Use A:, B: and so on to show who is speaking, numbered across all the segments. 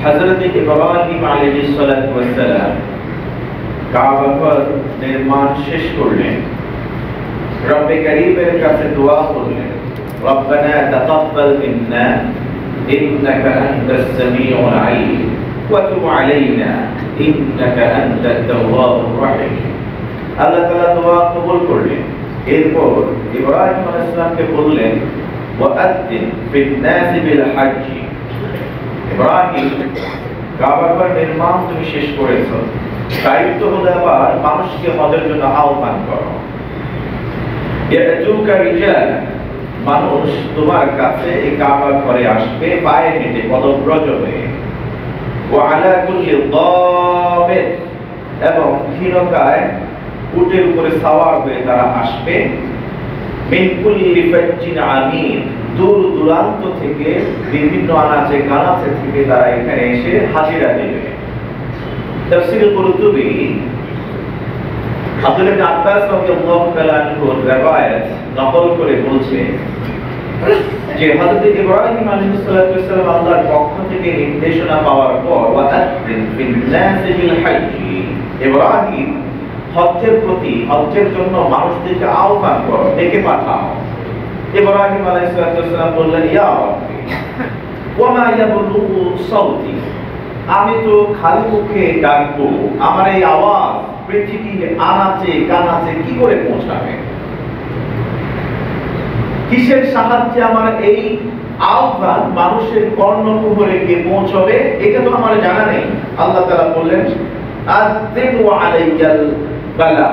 A: হযরত ইব্রাহিম আলাইহিস সালাতু ওয়াস সালাম কাবা ঘর নির্মাণ শেষ করলেন। রব্বে কারীমের কাছে দোয়া করলেন, রব্বানা তাকাব্বাল মিন্না ইন্নাকা আনতাস সামিউল আলিম ওয়া তুব আলাইনা ইন্নাকা আনতাত তাওয়াবুর রহিম। আল্লাহ তাআলা দোয়া কবুল করলেন। এরপর ইব্রাহিম আলাইহিস সালামকে বললেন, ওয়াআদ্দিন ফিন নাসি বিল হজ্জ। ইব্রাহিম, কাবা ঘর নির্মাণ তুমি শেষ করেছো, দায়িত্ব হলো আবার মানুষকে হজের জন্য আহ্বান করো। ইয়াতুকা রিজাল, মানুষ তোমার কাছে এই কাবা ঘরে আসবে পায়ে হেঁটে, পদব্রজ হয়ে। ওয়া আলা কুল্লি দাবির, এবং ক্ষীণকায় উটের উপরে সাওয়ার হয়ে তারা আসবে। মিন কুল্লি ফাজ্জিন আমিন, দূর দূরান্ত থেকে, বিভিন্ন আনাচে কানাচে থেকে তারা এখানে এসে হাজিরা দেবে। তাফসীর কুরতুবী আব্দুল্লাহ ইবনে আব্বাস রাদিয়াল্লাহু তাআলা আনহুর riwayat নকল করে বলছে যে হযরত ইব্রাহিম আলাইহিস সালাতু ওয়াস সালাম আল্লাহর পক্ষ থেকে নির্দেশনা পাওয়ার পর ওয়াতাদ্দিন ফিন নাসি বিল হজ্জ, ইব্রাহিম হজ্জের প্রতি, হজ্জের জন্য মানুষদেরকে আহ্বান করো, ডেকে পাঠাও। ইব্রাহিম আলাইহিস সালাতু ওয়াস সালাম বললেন, ইয়া রাব্বি ওয়া মা ইয়াবলুগু সাউতি, আমি তো খালি মুখে ডাকবো, আমার এই আওয়াজ পৃথিবীর আনাচে কানাচে কি করে পৌঁছাবে? কিসের সাহায্যে আমার এই আহ্বান মানুষের কর্ণকুহরে গিয়ে পৌঁছবে, এটা তো আমার জানা নেই। আল্লাহ তাআলা বললেন, আযদিনু আলাইয়াল বালা,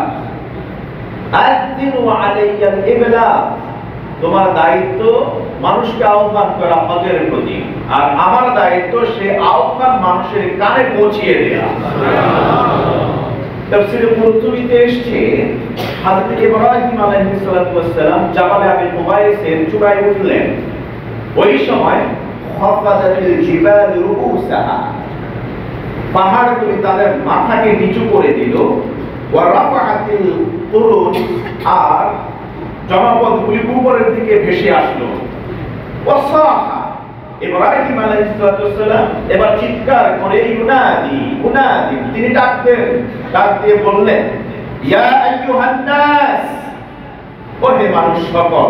A: আযদিনু আলাইয়াল ইবলা, তোমার দায়িত্ব মানুষকে আহ্বান করা হজের প্রতি, আর আমার দায়িত্ব সে আহ্বান মানুষের কানে পৌঁছিয়ে দেয়া। তাফসীরে কুরতুবীতে এসেছে হযরত ইব্রাহিম আলাইহিস সালাতু ওয়াস সালাম জাবালে আবি কুবাইসের চূড়ায় উঠলেন। ওই সময় খাফাদাতিল জিবাল রুউসাহা, পাহাড়গুলি তাদের মাথাকে নিচু করে দিল। ওয়া রাফাআতিল কুরুন, আর জনপদগুলি উপরের দিকে ভেসে আসলো। ওয়াসাহা, ইব্রাহিম আলাইহিস সালাতু ওয়াস সালাম এবার চিৎকার করে ইউনাদি, উনাদি, তিনি ডাকতেন, ডাক দিয়ে বললেন, ইয়া আইয়ুহান নাস, ও হে মানুষ সকল,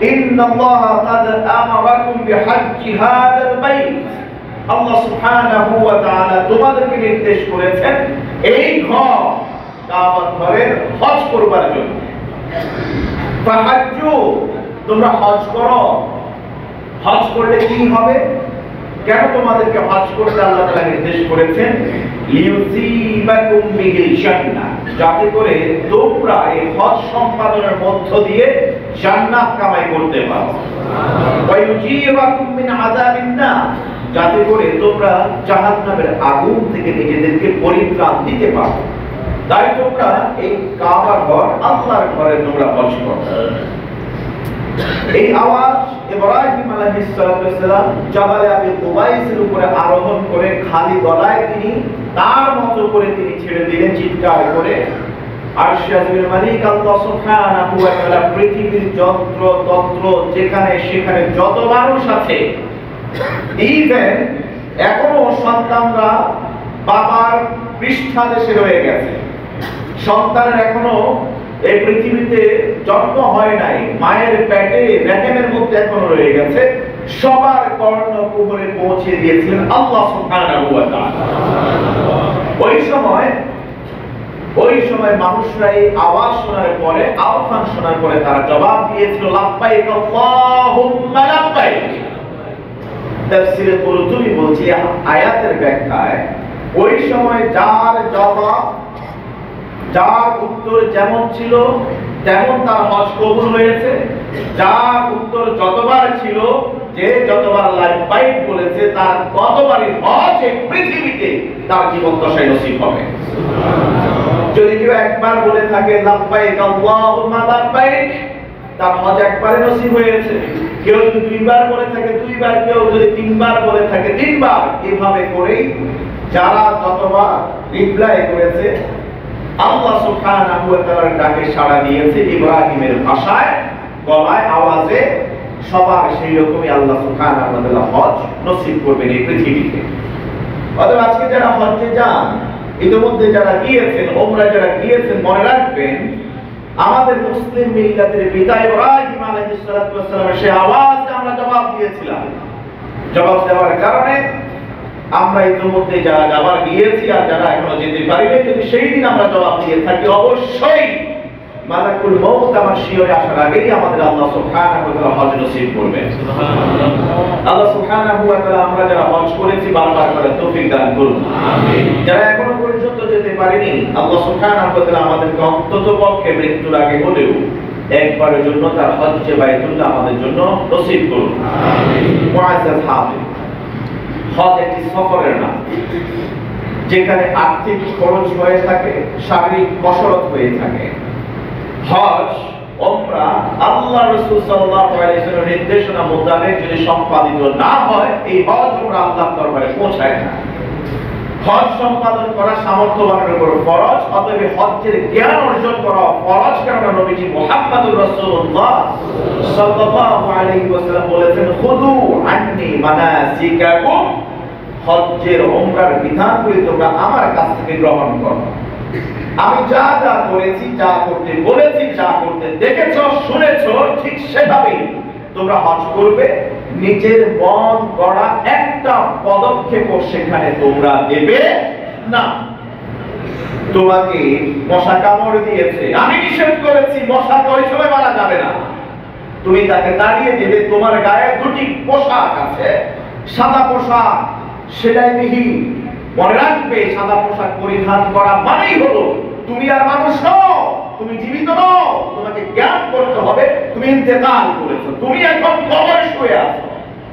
A: ইন্নাল্লাহা কাদ আমারাকুম বিহজ্জি হাদাল বাইত, আল্লাহ সুবহানাহু ওয়া তাআলা তোমাদেরকে নির্দেশ করেছেন এই ঘর, কাবা ঘরের হজ করবার জন্য। ফাহাজ্জু, তোমরা হজ করো। হজ করলে কি হবে? কেন তোমাদেরকে হজ করতে আল্লাহ তাআলা নির্দেশ করেছেন? লিউসিবাকুম বিহিল জান্নাহ, যাতে করে তোমরা এই হজ সম্পাদনের মধ্য দিয়ে জান্নাত কামাই করতে পারো। ওয়া ইউজিরাকুম মিন আযাবিন নার, যাতে করে তোমরা জাহান্নামের আগুন থেকে নিজেদেরকে পরিত্রাণ দিতে পারো। তাই তোমরা এই কাবা ঘর, আল্লাহর ঘরে তোমরা হজ করো। এই আওয়াজ ইব্রাহিম আলাইহিস সালাতু ওয়াস সালাম জাবালে আবি কুবাইসের উপরে আরোহণ করে খালি গলায় তিনি তার মতো করে তিনি ছেড়ে দিলেন চিৎকার করে। আরশে আজিমের মালিক আল্লাহ সুবহানাহু ওয়া তাআলা পৃথিবীর যন্ত্র তন্ত্র যেখানে সেখানে যত মানুষ আছে, ইভেন এখনো সন্তানরা বাবার পৃষ্ঠাদেশে রয়ে গেছে, সন্তানের এখনো এই পৃথিবীতে জন্ম হয় নাই, মায়ের পেটে রেহেমের মধ্যে এখনো রয়ে গেছে, সবার কর্ণকুহরে পৌঁছে দিয়েছিলেন আল্লাহ সুবহানাহু ওয়া তাআলা। ওই সময় মানুষরা এই আওয়াজ শোনার পরে, আহ্বান শোনার পরে তারা জবাব দিয়েছিল, লাব্বাইক আল্লাহুম্মা লাব্বাইক। তাফসীরে কুরতুবী বলছে আয়াতের ব্যাখ্যায়, ওই সময় যার জবাব, যার উত্তর যেমন ছিল তেমন তার হজ কবুল হয়েছে, যার উত্তর যতবার ছিল, যে যতবার লাব্বাইক বলেছে তার ততবারই হজ এই পৃথিবীতে তার জীবন দশায় নসিব হবে। যদি কেউ একবার বলে থাকে লাব্বাইক আল্লাহুম্মা লাব্বাইক, তার হজ একবারে নসিব হয়েছে। কেউ যদি দুইবার বলে থাকে দুইবার, কেউ যদি তিনবার বলে থাকে তিনবার, এভাবে করেই যারা যতবার রিপ্লাই করেছে আল্লাহ সুবহানাহু ওয়া তাআলার ডাকে সাড়া দিয়েছে ইব্রাহিমের ভাষায়, গলায়, আওয়াজে, সবার সেই রকমই আল্লাহ সুবহানাহু ওয়া তাআলা হজ নসিব করবেন এই পৃথিবীতে। অতএব আজকে যারা হজ্জে যান, ইতিমধ্যে যারা গিয়েছেন, ওমরা যারা গিয়েছেন, মনে রাখবেন আমাদের মুসলিম মিল্লাতের পিতা ইব্রাহিম আলাইহিস সালাতু ওয়াস সালামের সেই আওয়াজে আমরা জবাব দিয়েছিলাম। জবাব দেওয়ার কারণে আমরা ইতিমধ্যে যারা যাবার গিয়েছি আর যারা এখনো যেতে পারিনি, যদি সেই দিন আমরা জবাব দিয়ে থাকি, অবশ্যই মালাকুল মউত আমার শিয়রে আসার আগেই আমাদের আল্লাহ সুবহানাহু ওয়া তাআলা হজ নসিব করবেন। আল্লাহ সুবহানাহু ওয়া তাআলা আমরা যারা হজ করেছি বারবার করে তৌফিক দান করুন। আমিন। যারা এখনো পর্যন্ত যেতে পারেনি, আল্লাহ সুবহানাহু ওয়া তাআলা আমাদেরকে অন্ততপক্ষে মৃত্যুর আগে হলেও একবারের জন্য তার হজ্জে বাইতুল্লাহ আমাদের জন্য নসিব করুন। আমিন। মুআজ্জাজ হাফেজ, হজ একটি সফরের নাম, যেখানে আর্থিক খরচ হয়ে থাকে, শারীরিক কসরত হয়ে থাকে। হজ, উমরা আল্লাহ রাসূল সাল্লাল্লাহু আলাইহি ওয়াসাল্লামের নির্দেশনা মোতাবেক যদি সম্পাদিত না হয়, এই হজ উমরা আল্লাহর দরবারে পৌঁছায় না। হজ সম্পাদন করা সামর্থ্যবানের উপর ফরজ, অতএব হজ্জের জ্ঞান অর্জন করা ফরজ, কারণ নবীজি মুহাম্মদুর রাসূলুল্লাহ সাল্লাল্লাহু আলাইহি ওয়াসাল্লাম বলেছেন, খুদু আন্নী মানাসিকাকুম, হজ্জের উমরার বিধানগুলি তোমরা আমার কাছ থেকে গ্রহণ করো। আমি যা যা করেছি, যা করতে বলেছি, যা করতে দেখেছো শুনেছো, ঠিক সেভাবেই তোমরা হজ করবে। নিজের মন গড়া একটা পদক্ষেপ সেখানে তোমরা দেবে না। তোমাকে মশা কামড় দিয়েছে, আমি নিষেধ করেছি মশাকে ওই সময় মারা যাবে না, তুমি তাকে তাড়িয়ে দেবে। তোমার গায়ে দুটি পোশাক আছে, সাদা পোশাক সেলাইবিহীন। মনে রাখবে, সাদা পোশাক পরিধান করা মানেই হলো তুমি আর মানুষ নও, তুমি জীবিত নও। তোমাকে জ্ঞান করতে হবে তুমি ইন্তেকাল করেছো, তুমি এখন কবরে শুয়ে আছো,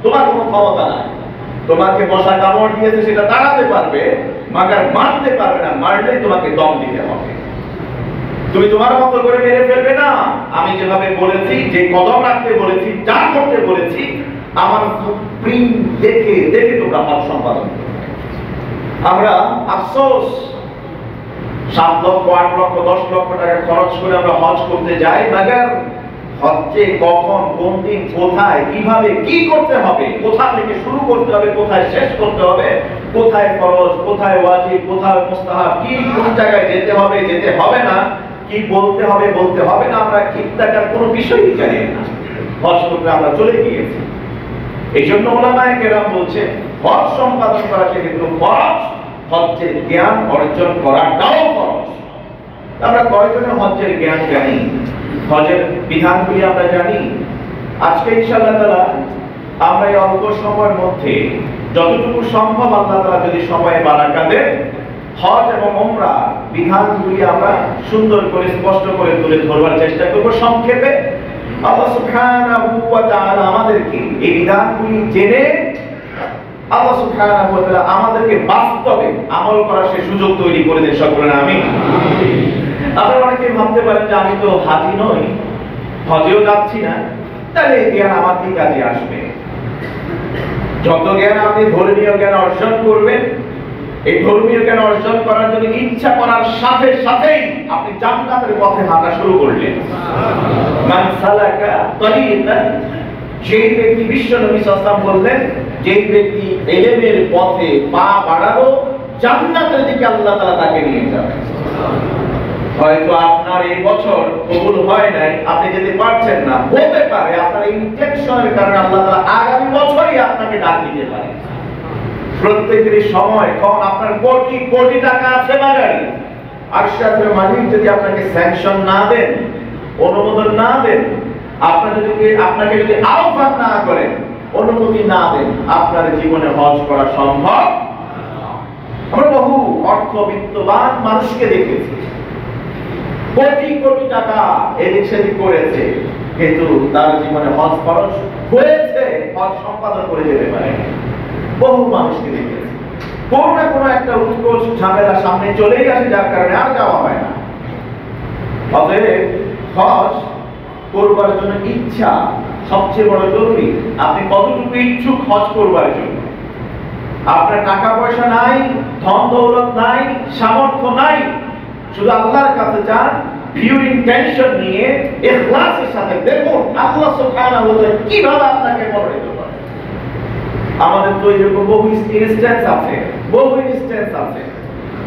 A: তোমার কোনো ক্ষমতা নাই। তোমাকে মশা কামড় দিয়েছে সেটা তাড়াতে পারবে, মাগার মারতে পারবে না, মারলেই তোমাকে দম দিতে হবে। তুমি তোমার মতো করে মেরে ফেলবে না। আমি যেভাবে বলেছি, যে কদম রাখতে বলেছি, যা করতে বলেছি, আমার প্রিন্ট দেখে দেখে তোমরা হজ সম্পাদন করবে। আমরা আফসোস 7 লক্ষ 8 লক্ষ 10 লক্ষ টাকা খরচ করে আমরা হজ করতে যাই, মাগার হজ্জে কখন, কোন দিন, কোথায়, কিভাবে, কি করতে হবে, কোথা থেকে শুরু করতে হবে, কোথায় শেষ করতে হবে, কোথায় ফরজ, কোথায় ওয়াজিব, কোথায় মুস্তাহাব, কি কোন জায়গায় যেতে হবে, যেতে হবে না, কি বলতে হবে, বলতে হবে না, আমরা ঠিক টাকার কোনো বিষয়ই জানি না। হজ করতে আমরা চলে গিয়েছি। এই জন্য ওলামায়ে কেরাম বলছেন, হজ সম্পাদন করা যেহেতু ফরজ, হজ্জের জ্ঞান অর্জন করাটাও ফরজ। আমরা কয়জনের হজ্জের জ্ঞান জানি, হজের বিধানগুলি আমরা জানি? আজকে ইনশাআল্লাহ তাআলা আমরা এই অল্প সময়ের মধ্যে যতটুকু সম্ভব আল্লাহ তাআলা যদি সময়ে বারাকা দেন, হজ এবং উমরা বিধানগুলি আমরা সুন্দর করে স্পষ্ট করে তুলে ধরবার চেষ্টা করব সংক্ষেপে। আল্লাহ সুবহানাহু ওয়া তাআলা আমাদেরকে এই বিধানগুলি জেনে আল্লাহ সুবহানাহু ওয়া তাআলা আমাদেরকে বাস্তবে আমল করার সেই সুযোগ তৈরি করে দেন। সকলে আমিন। আপনারা অনেকে ভাবতে পারেন যে আমি তো হাজি নই, হজেও যাচ্ছি না, তাহলে এই জ্ঞান আমার কি কাজে আসবে? যত জ্ঞান আপনি ধর্মীয় জ্ঞান অর্জন করবেন, এই ধর্মীয় জ্ঞান অর্জন করার জন্য ইচ্ছা করার সাথে সাথেই আপনি জান্নাতের পথে হাঁটা শুরু করলেন। মান সালাকা তরিকান, যেই ব্যক্তি, বিশ্ব নবী সাল্লাল্লাহু আলাইহি ওয়াসাল্লাম বললেন, যেই ব্যক্তি ইলমের পথে পা বাড়ালো, জান্নাতের দিকে আল্লাহ তাআলা তাকে নিয়ে যাবেন। হয়তো আপনার এই বছর কবুল হয় নাই, আপনি যেতে পারছেন না, হতে পারে আপনার ইনটেনশনের কারণে আল্লাহ তাআলা আগামী বছরই আপনাকে ডাক দিতে পারে। প্রত্যেকের সময় কখন আপনার কোটি কোটি টাকা আছে বাজারে, আরশাদের মালিক যদি আপনাকে স্যাংশন না দেন, অনুমোদন না দেন, আপনাকে যদি আহ্বান না করেন, অনুমতি না দেন, আপনার জীবনে হজ করা সম্ভব। আমরা বহু অর্থবিত্তবান মানুষকে দেখেছি, কোটি কোটি টাকা এদিক সেদিক করেছে, কিন্তু তার জীবনে হজ ফরজ হয়েছে, হজ সম্পাদন করে যেতে পারে। বহু মানুষকে দেখেছি কোনো না কোনো একটা উৎকোচ ঝামেলা সামনে চলেই আসে, যার কারণে আর যাওয়া হয় না। অতএব হজ করবার জন্য ইচ্ছা সবচেয়ে বড় জরুরি। আপনি কতটুকু ইচ্ছুক হজ করবার জন্য? আপনার টাকা পয়সা নাই, ধন দৌলত নাই, সামর্থ্য নাই, শুধু আল্লাহর কাছে যান, পিওর ইন্টেনশন নিয়ে ইখলাসের সাথে দেখুন আল্লাহ সুবহানাহু ওয়া তাআলা কিভাবে আপনাকে মনোনীত করেন। আমাদের তো এরকম বহু ইনস্ট্যান্স আছে বহু ইনস্ট্যান্স আছে।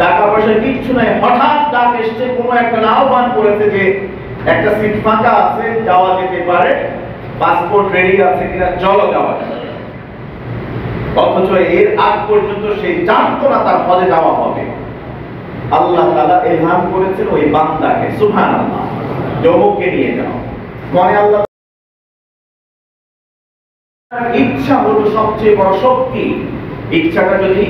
A: টাকা পয়সা কিচ্ছু নাই, হঠাৎ ডাক এসছে, কোনো একটা আহ্বান করেছে যে একটা সিট ফাঁকা আছে, যাওয়া যেতে পারে, পাসপোর্ট রেডি আছে কিনা, চলো যাওয়া যাবে। অথচ এর আগ পর্যন্ত সে জানতো না তার হজে যাওয়া হবে। আল্লাহ তাআলা ইলহাম করেছেন ওই বান্দাকে, সুবহানাল্লাহ, যমুককে নিয়ে যাও। মনে আল্লাহ ইচ্ছা হলো সবচেয়ে বড় শক্তি। ইচ্ছাটা যদি,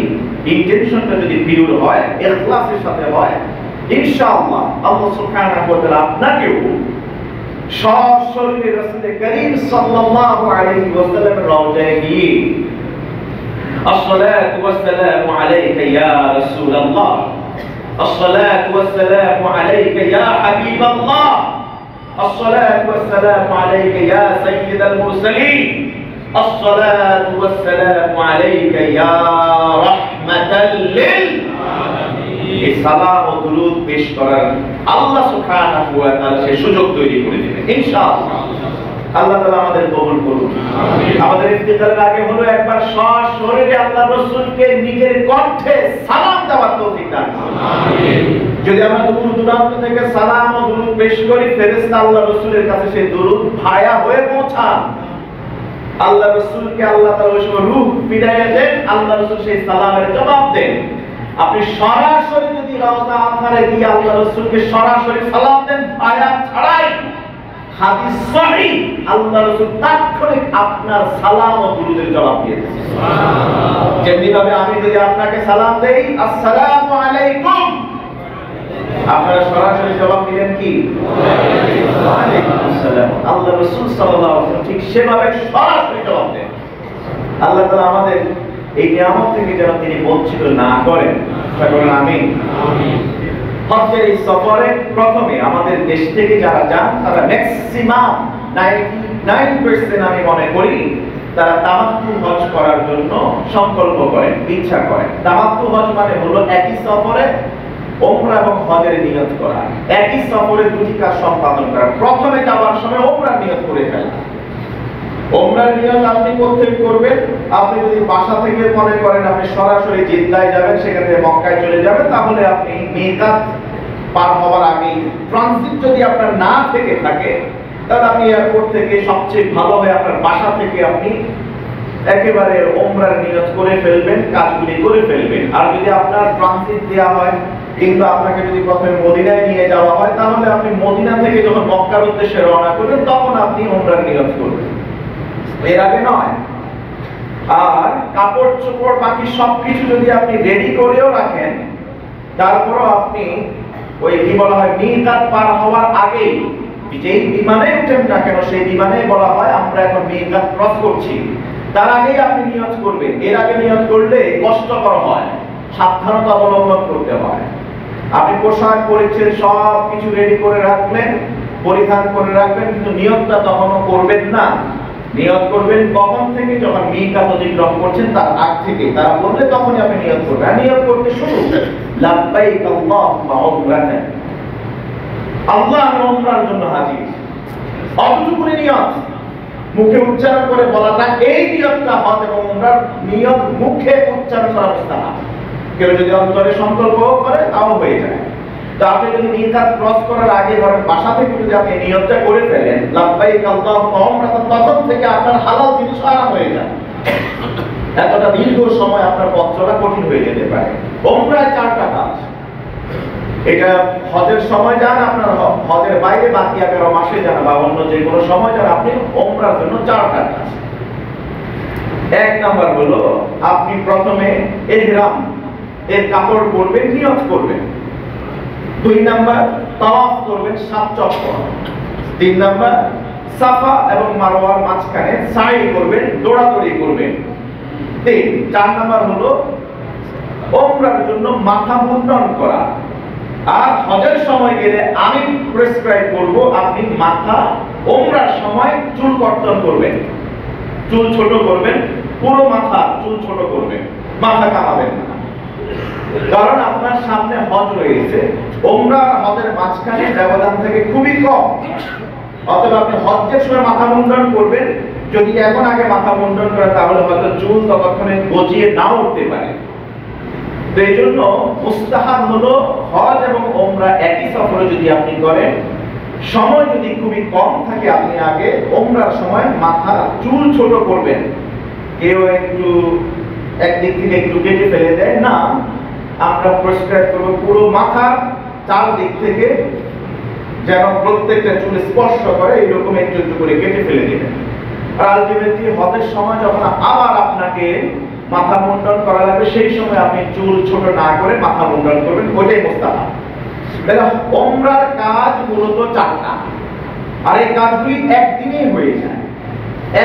A: ইন্টেনশনটা যদি পিওর হয়, ইখলাসের সাথে হয়, ইনশাআল্লাহ আল্লাহ সুবহানাহু ওয়া তাআলা আপনাকেও সশরীরে রাসূল করিম সাল্লাল্লাহু আলাইহি ওয়াসাল্লামের রওজায় গিয়ে আসসালাতু ওয়াসসালামু আলাইকা ইয়া রাসূলুল্লাহ, আসসালাতু ওয়াসসালামু আলাইকা ইয়া হাবিবাল্লাহ, আসসালাতু ওয়াসসালামু আলাইকা ইয়া সাইয়্যিদাল মুরসালিন, আসসালাতু ওয়াসসালামু আলাইকা ইয়া রাহমাতাল লিল আলামিন। এই সালাম ও দুরূদ পেশ করার আল্লাহ সুবহানাহু ওয়া তাআলা সেই সুযোগ তৈরি করে দিবেন ইনশাআল্লাহ। আল্লাহ তাআলা আমাদের কবুল করুন। আমিন। আমাদের ইফতিতারের আগে হলো একবার সশরীরে আল্লাহ রাসূলকে নিজের কণ্ঠে সালাম দেওয়ার তৌফিক দান করুন। আমিন। যদি আমরা দূর দূরান্ত থেকে সালাম ও দুরূদ পেশ করি, ফেরেশতা আল্লাহ রাসূলের কাছে সেই দুরূদ ভায়া হয়ে পৌঁছান। আল্লাহ রাসূলকে আল্লাহ তাআলা ওই সময় রূহ ফিরাইয়া দেন, আল্লাহ রাসূল সেই সালামের জবাব দেন। আপনি সরাসরি যদি রওজা আনহারে গিয়ে আল্লাহ রাসূলকে সরাসরি সালাম দেন, আয়াত ছাড়াই, হাদিস সহিহ, আল্লাহ রাসূল তাৎক্ষণিক আপনার সালাম ও দুরূদের জবাব দিয়ে দেন। সুবহানাল্লাহ। যেমনি ভাবে আমি যদি আপনাকে সালাম দেই, আসসালামু আলাইকুম, আপনারা সরাসরি জবাব দিলেন কি? ওয়া আলাইকুম আসসালাম। আল্লাহ রাসূল সাল্লাল্লাহু আলাইহি ওয়াসাল্লাম ঠিক সেভাবে সরাসরি জবাব দেন। আল্লাহ তাআলা আমাদের এই নিয়ামত থেকে যেন তিনি বঞ্চিত না করেন। সকলে আমিন। আমিন। হজের এই সফরে প্রথমে আমাদের দেশ থেকে যারা যান তারা ম্যাক্সিমাম 99% আমি মনে করি তারা তামাত্তু হজ করার জন্য সংকল্প করেন, ইচ্ছা করেন। তামাত্তু হজ মানে হলো একই সফরে ওমরা এবং হজের নিয়ত করা, একই সফরে দুটি কাজ সম্পাদন করা। প্রথমে যাওয়ার সময় ওমরার নিয়ত করে ফেলা। ওমরার নিয়ত আপনি কোথায় করবেন? আপনি যদি বাসা থেকে মনে করেন আপনি সরাসরি জিদ্দায় যাবেন, সেখান থেকে মক্কায় চলে যাবেন, তাহলে আপনি মিকাত পার হওয়ার আগে ট্রানজিট যদি আপনার না থেকে থাকে, তাহলে আপনি এয়ারপোর্ট থেকে সবচেয়ে ভালো হয় আপনার বাসা থেকে আপনি একেবারে ওমরার নিয়ত করে ফেলবেন, কাজগুলি করে ফেলবেন। আর যদি আপনার ট্রানজিট দেওয়া হয় কিংবা আপনাকে যদি প্রথমে মদিনায় নিয়ে যাওয়া হয়, তাহলে আপনি মদিনা থেকে যখন মক্কার উদ্দেশ্যে রওনা করবেন তখন আপনি ওমরার নিয়ত করবেন, এর আগে নয়। আর কাপড় চোপড় বাকি সবকিছু যদি আপনি রেডি করেও রাখেন, তারপরও আপনি ওই কি বলা হয় মিকাত পার হওয়ার আগেই যেই বিমানে উঠেন না কেন, সেই বিমানে বলা হয় আমরা এখন মিকাত ক্রস করছি, তার আগেই আপনি নিয়ত করবেন। এর আগে নিয়ত করলে কষ্টকর হয়, সাবধানতা অবলম্বন করতে হয়। আপনি পোশাক পরিচ্ছদ সব কিছু রেডি করে রাখলেন, পরিধান করে রাখবেন, কিন্তু নিয়তটা তখনও করবেন না। নিয়ত করবেন কখন থেকে? যখন মিকাত অতিক্রম করছেন তার আগ থেকে। তারা বললে তখনই আপনি নিয়ত করবেন। আর নিয়ত করতে শুরু লাব্বাইক আল্লাহুম্মা উমরাতান, আল্লাহ আমি উমরার জন্য হাজির। অতটুকুনি নিয়ত মুখে উচ্চারণ করে বলাটা, এই নিয়তটা হজ এবং উমরার নিয়ত মুখে উচ্চারণ করা মুস্তাহাব। কেউ যদি অন্তরে সংকল্প করে তাও হয়ে যায়। তো আপনি যদি মিকাত ক্রস করার আগে ধরেন বাসা থেকে যদি আপনি নিয়তটা করে ফেলেন লাব্বাইক আল্লাহুম্মা উমরাতান, তখন থেকে আপনার হালাল জিনিস আরাম হয়ে যায়। এতটা দীর্ঘ সময় আপনার পথ চলা কঠিন হয়ে যেতে পারে। উমরায় 4টা কাজ। এটা হজের সময় যান, আপনার হজের বাইরে বাকি 11 মাসে যান বা অন্য যে কোনো সময় যান, আপনি উমরার জন্য 4টা কাজ। 1 নাম্বার হলো আপনি প্রথমে ইহরাম এর কাপড় পরবেন, নিয়ত করবেন। 2 নাম্বার তাওয়াফ করবেন 7 চক্কর। 3 নাম্বার সাফা এবং মারওয়ার মাঝখানে সাই করবেন, দৌড়াদৌড়ি করবেন। 4 নাম্বার হলো ওমরার জন্য মাথা মুন্ডন করা। আর হজের সময় গেলে আমি প্রেসক্রাইব করব আপনি মাথা ওমরার সময় চুল কর্তন করবেন, চুল ছোট করবেন, পুরো মাথা চুল ছোট করবেন, মাথা কামাবেন না। কারণ আপনার সামনে হজ রয়েছে, ওমরা আর হজের মাঝখানে ব্যবধান থেকে খুবই কম। অতএব আপনি হজ্জের সময় মাথা মুন্ডন করবেন। যদি এখন আগে মাথা মুন্ডন করেন তাহলে হয়তো চুল ততক্ষণে গজিয়ে নাও উঠতে পারে। তো এই জন্য মুস্তাহাব হলো হজ এবং ওমরা একই সফরে যদি আপনি করেন, সময় যদি খুবই কম থাকে, আপনি আগে ওমরার সময় মাথা চুল ছোট করবেন। কেউ একটু একদিক থেকে একটু কেটে ফেলে দেয় না, আমরা প্রেসক্রাইব করব পুরো মাথা চারদিক থেকে যেন প্রত্যেকটা চুল স্পর্শ করে এইরকম একটু একটু করে কেটে ফেলে দেবেন। আর আলটিমেটলি হজের সময় যখন আবার আপনাকে মাথা মুন্ডন করা লাগবে, সেই সময় আপনি চুল ছোট না করে মাথা মুন্ডন করবেন, ওইটাই মুস্তাহাব। দেখো ওমরার কাজ মূলত 4টা, আর এই কাজগুলি একদিনেই হয়ে যায়,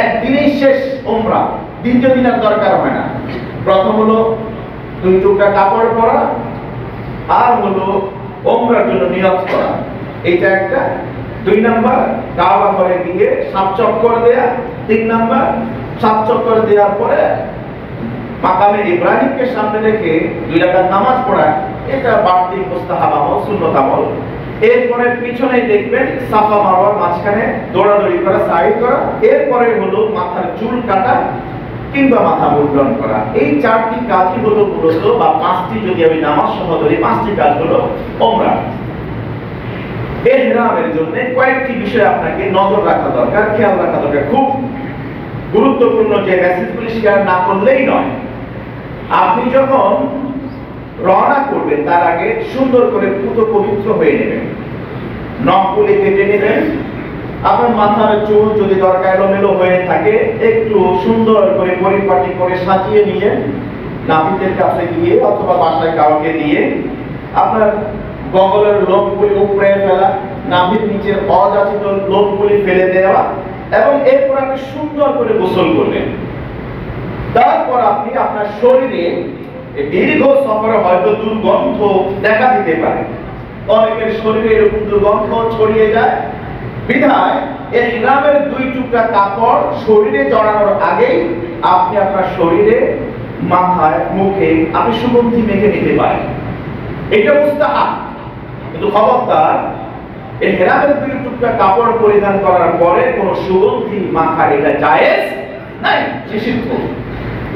A: একদিনেই শেষ ওমরা, দ্বিতীয় দিন আর দরকার হয় না। প্রথম হলো 2 টুকরা কাপড় পরা, আর হলো ওমরার জন্য নিয়ত করা, এইটা একটা। 2 নাম্বার কাবা ঘরে গিয়ে 7 চক্কর দেয়া। 3 নাম্বার 7 চক্কর দেওয়ার পরে মাকামে ইব্রাহিমকে সামনে রেখে 2 রাকাত নামাজ পড়া, এটা বাড়তি মুস্তাহাব আমল, সুন্নাত আমল। এরপরে পিছনেই দেখবেন সাফা মারওয়ার মাঝখানে দৌড়াদৌড়ি করা, সাই করা। এরপরে হলো মাথার চুল কাটা কিংবা মাথা মুন্ডন করা। এই 4টি কাজই হলো মূলত, বা 5টি যদি আমি নামাজ সহ ধরি, 5টি কাজ হলো ওমরা। ইহরামের জন্য কয়েকটি বিষয় আপনাকে নজর রাখা দরকার, খেয়াল রাখা দরকার। খুব গুরুত্বপূর্ণ যে মেসেজগুলি শেয়ার না করলেই নয়। আপনি যখন রওনা করবেন তার আগে সুন্দর করে পুতো পবিত্র হয়ে নেবেন, নখগুলি কেটে নেবেন। আপনার মাথার চুল যদি দরকার এলোমেলো হয়ে থাকে, একটু সুন্দর করে পরিপাটি করে সাজিয়ে নিয়ে নাপিতের কাছে গিয়ে অথবা বাসায় কাউকে দিয়ে আপনার গগলের লোমগুলি উপড়ে ফেলা, নাভির নিচের অযাচিত লোমগুলি ফেলে দেওয়া, এবং এরপর আপনি সুন্দর করে গোসল করবেন। তারপর আপনি আপনার শরীরে দীর্ঘ সফরে হয়তো দুর্গন্ধ দেখা দিতে পারে, অনেকের শরীরে এরকম দুর্গন্ধ ছড়িয়ে যায়। বিধায় ইহরামের 2 টুকরা কাপড় শরীরে জড়ানোর আগেই আপনি আপনার শরীরে, মাথায়, মুখে আপনি সুগন্ধি মেখে নিতে পারেন, এটা মুস্তাহাব। কিন্তু খবরদার, ইহরামের 2 টুকরা কাপড় পরিধান করার পরে কোনো সুগন্ধি মাখা এটা জায়েজ নাই, নিষিদ্ধ।